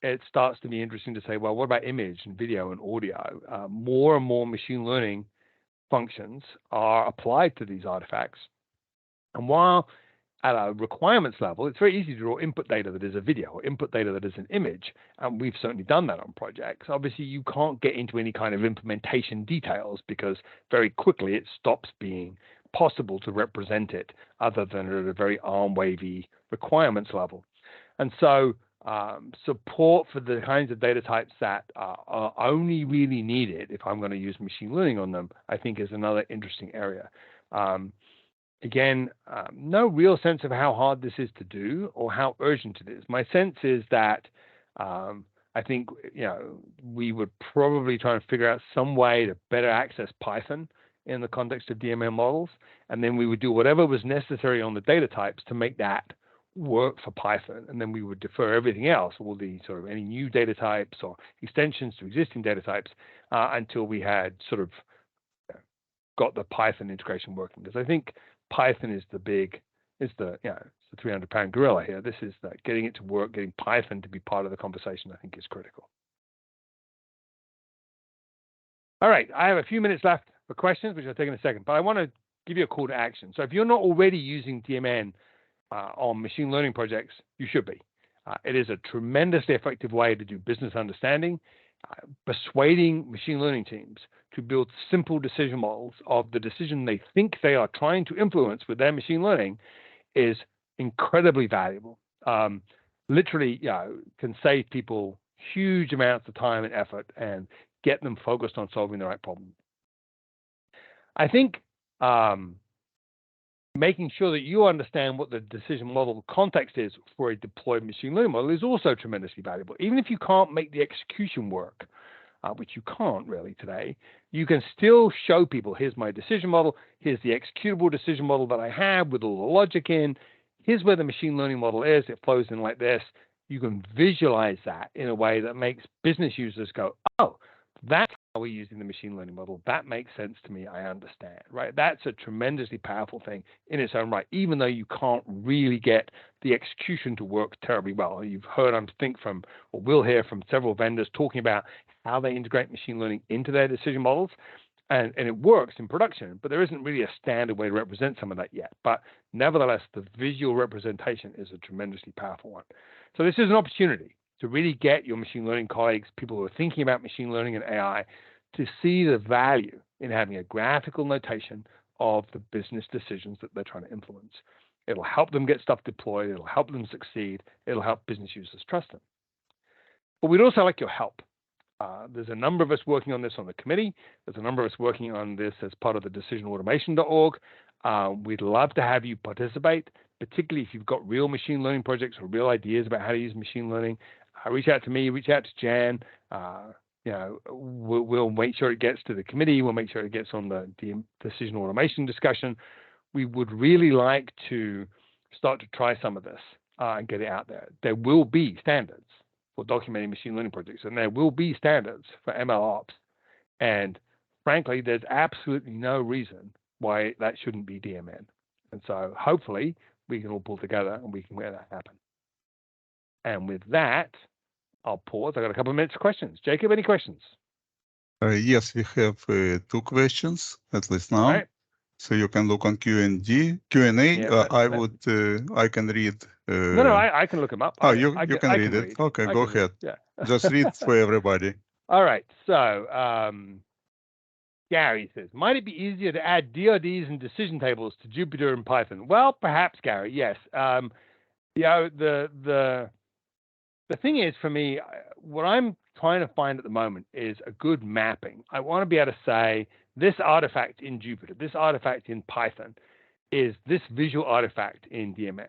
S2: it starts to be interesting to say, well, what about image and video and audio? More and more machine learning functions are applied to these artifacts. And while at a requirements level, it's very easy to draw input data that is a video or input data that is an image. And we've certainly done that on projects. Obviously, you can't get into any kind of implementation details because very quickly it stops being possible to represent it other than at a very arm-wavy requirements level. And so support for the kinds of data types that are only really needed if I'm going to use machine learning on them, I think is another interesting area. Again, no real sense of how hard this is to do or how urgent it is. My sense is that I think we would probably try and figure out some way to better access Python in the context of DMN models, and then we would do whatever was necessary on the data types to make that work for Python, and then we would defer everything else, all the sort of any new data types or extensions to existing data types, until we had sort of got the Python integration working. Because I think Python is the 300-pound gorilla here. This is that getting it to work, getting Python to be part of the conversation, I think is critical. All right, I have a few minutes left for questions, which I'll take in a second, but I want to give you a call to action. So if you're not already using DMN on machine learning projects, you should be. It is a tremendously effective way to do business understanding, persuading machine learning teams to build simple decision models of the decision they think they are trying to influence with their machine learning is incredibly valuable. Literally, can save people huge amounts of time and effort and get them focused on solving the right problem. I think making sure that you understand what the decision model context is for a deployed machine learning model is also tremendously valuable. Even if you can't make the execution work, which you can't really today, you can still show people, here's my decision model, here's the executable decision model that I have with all the logic in, here's where the machine learning model is, it flows in like this. You can visualize that in a way that makes business users go, oh, that's how we're using the machine learning model. That makes sense to me. I understand, right? That's a tremendously powerful thing in its own right, even though you can't really get the execution to work terribly well. You've heard, I think, from, or will hear from several vendors talking about how they integrate machine learning into their decision models. And it works in production, but there isn't really a standard way to represent some of that yet. But nevertheless, the visual representation is a tremendously powerful one. So this is an opportunity to really get your machine learning colleagues, people who are thinking about machine learning and AI, to see the value in having a graphical notation of the business decisions that they're trying to influence. It'll help them get stuff deployed. It'll help them succeed. It'll help business users trust them. But we'd also like your help. There's a number of us working on this on the committee. There's a number of us working on this as part of the decisionautomation.org. We'd love to have you participate, particularly if you've got real machine learning projects or real ideas about how to use machine learning. Reach out to me, reach out to Jan. We'll make sure it gets to the committee. We'll make sure it gets on the decision automation discussion. We would really like to start to try some of this and get it out there. There will be standards for documenting machine learning projects, and there will be standards for ML ops. And frankly, there's absolutely no reason why that shouldn't be DMN. And so hopefully we can all pull together and we can make that happen. And with that, I'll pause. I got a couple of minutes of questions. Jacob, any questions?
S1: Yes, we have 2 questions, at least now.
S2: Right.
S1: So you can look on Q&A.
S2: Yeah,
S1: I can read.
S2: No, I can look them up.
S1: You can read it. Okay, go ahead.
S2: Yeah.
S1: Just read for everybody.
S2: All right. So Gary says, might it be easier to add DRDs and decision tables to Jupyter and Python? Well, perhaps, Gary. Yes. The thing is, for me, what I'm trying to find at the moment is a good mapping. I want to be able to say this artifact in Jupyter, this artifact in Python is this visual artifact in DMN.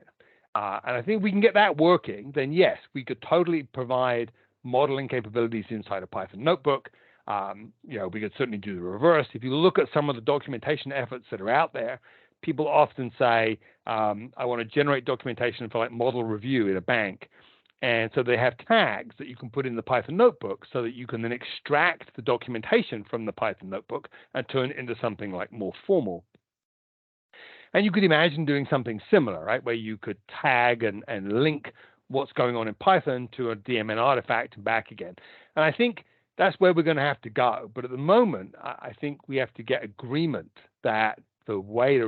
S2: And I think we can get that working, then yes, we could totally provide modeling capabilities inside a Python notebook. We could certainly do the reverse. If you look at some of the documentation efforts that are out there, people often say, I want to generate documentation for like model review in a bank. And so they have tags that you can put in the Python notebook so that you can then extract the documentation from the Python notebook and turn it into something like more formal. And you could imagine doing something similar, right, where you could tag and link what's going on in Python to a DMN artifact and back again. And I think that's where we're going to have to go. But at the moment, I think we have to get agreement that the way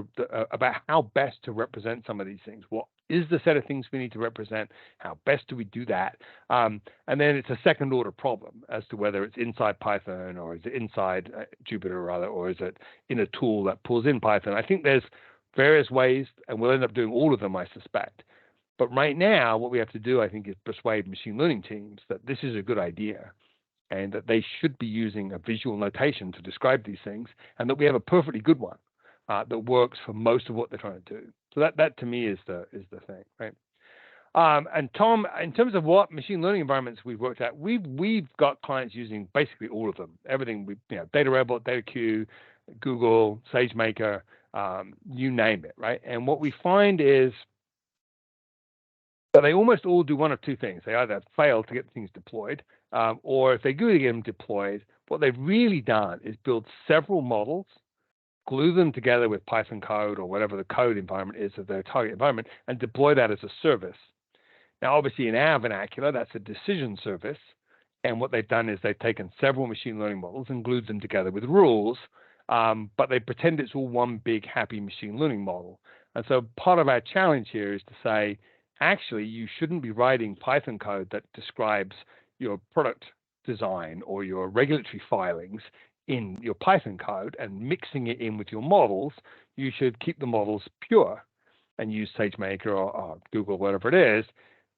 S2: about how best to represent some of these things. What is the set of things we need to represent? How best do we do that? And then it's a second order problem as to whether it's inside Python or is it inside Jupyter rather, or is it in a tool that pulls in Python? I think there's various ways, and we'll end up doing all of them, I suspect. But right now, what we have to do, I think, is persuade machine learning teams that this is a good idea and that they should be using a visual notation to describe these things, and that we have a perfectly good one that works for most of what they're trying to do. So that to me is the thing, right? And Tom, in terms of what machine learning environments we've worked at, we've got clients using basically all of them. Everything Data Robot, DataQ, Google, SageMaker, you name it, right? And what we find is But they almost all do one of two things. They either fail to get things deployed, or if they do get them deployed, what they've really done is build several models, glue them together with Python code or whatever the code environment is of their target environment, and deploy that as a service. Now, obviously, in our vernacular, that's a decision service. And what they've done is they've taken several machine learning models and glued them together with rules, but they pretend it's all one big happy machine learning model. And so part of our challenge here is to say, actually, you shouldn't be writing Python code that describes your product design or your regulatory filings in your Python code and mixing it in with your models. You should keep the models pure and use SageMaker or Google, whatever it is,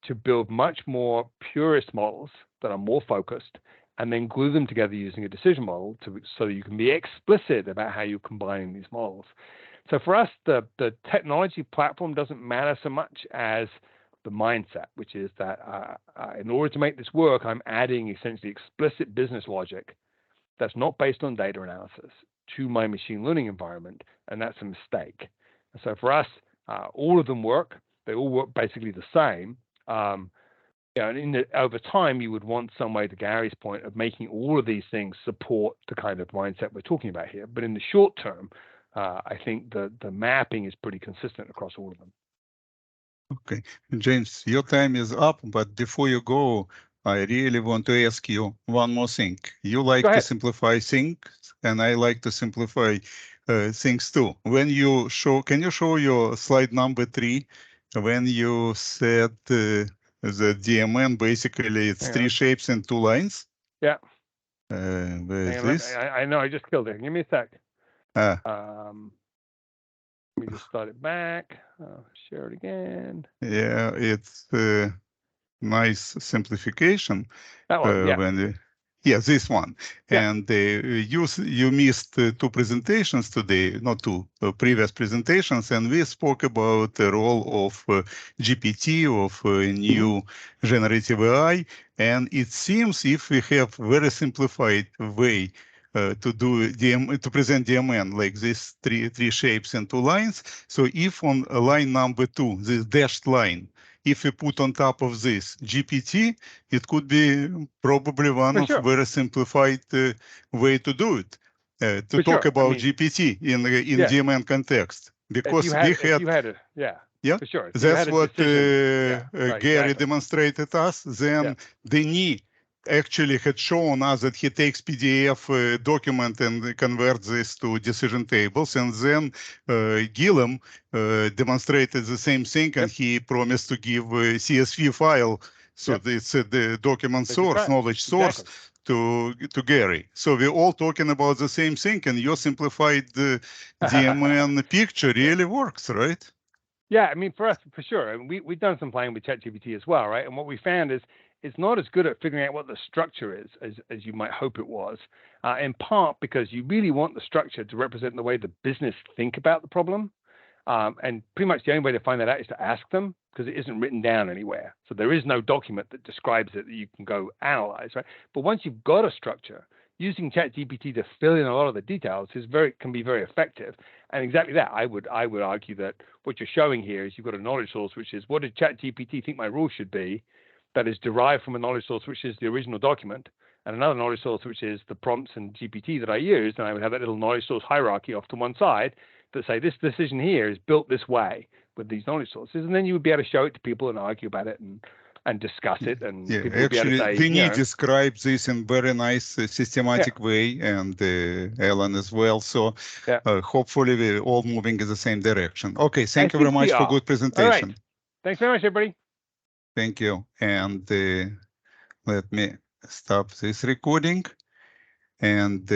S2: to build much more purist models that are more focused, and then glue them together using a decision model so you can be explicit about how you're combining these models. So for us, the technology platform doesn't matter so much as the mindset, which is that in order to make this work, I'm adding essentially explicit business logic that's not based on data analysis to my machine learning environment, and that's a mistake. And so for us, all of them work. They all work basically the same. And over time, you would want some way, to Gary's point, of making all of these things support the kind of mindset we're talking about here. But in the short term, I think the mapping is pretty consistent across all of them.
S1: Okay, James, your time is up, but before you go, I really want to ask you one more thing. You like to simplify things, and I like to simplify things too. When you show, can you show your slide number 3? When you said the DMN, basically it's 3 shapes and 2 lines.
S2: Yeah.
S1: Where is this?
S2: I know, I just killed it. Give me a sec.
S1: Ah.
S2: Let me just start it back. Share it again.
S1: Yeah, it's nice simplification.
S2: That one, yeah.
S1: Yeah, this one. Yeah. And you missed 2 presentations today, not 2 previous presentations, and we spoke about the role of GPT, of new generative AI, and it seems if we have very simplified way to present DMN like this 3 shapes and 2 lines. So if on line number 2, this dashed line, if we put on top of this GPT, it could be probably one of very simplified way to do it. To talk about GPT in DMN context, because
S2: for sure.
S1: That's what Gary demonstrated us. Then Denis actually had shown us that he takes PDF document and converts this to decision tables, and then Guillaume demonstrated the same thing, and he promised to give a CSV file, so it's the document source, knowledge source, to Gary. So we're all talking about the same thing, and your simplified DMN picture really works, right?
S2: Yeah, I mean, for us, for sure. And we've done some playing with ChatGPT as well, right? And what we found is it's not as good at figuring out what the structure is as you might hope it was, in part because you really want the structure to represent the way the business think about the problem. And pretty much the only way to find that out is to ask them, because it isn't written down anywhere. So there is no document that describes it that you can go analyze, right? But once you've got a structure, using ChatGPT to fill in a lot of the details can be very effective. And exactly that, I would argue that what you're showing here is you've got a knowledge source, which is, what did ChatGPT think my rule should be? That is derived from a knowledge source, which is the original document, and another knowledge source, which is the prompts and GPT that I used. And I would have that little knowledge source hierarchy off to one side that say this decision here is built this way with these knowledge sources, and then you would be able to show it to people and argue about it and discuss it. And people would be able to say,
S1: Vinny describes this in very nice systematic way, and Ellen as well. So hopefully we're all moving in the same direction. Okay, thank you very much for good presentation.
S2: All right. Thanks very much, everybody.
S1: Thank you. And let me stop this recording. And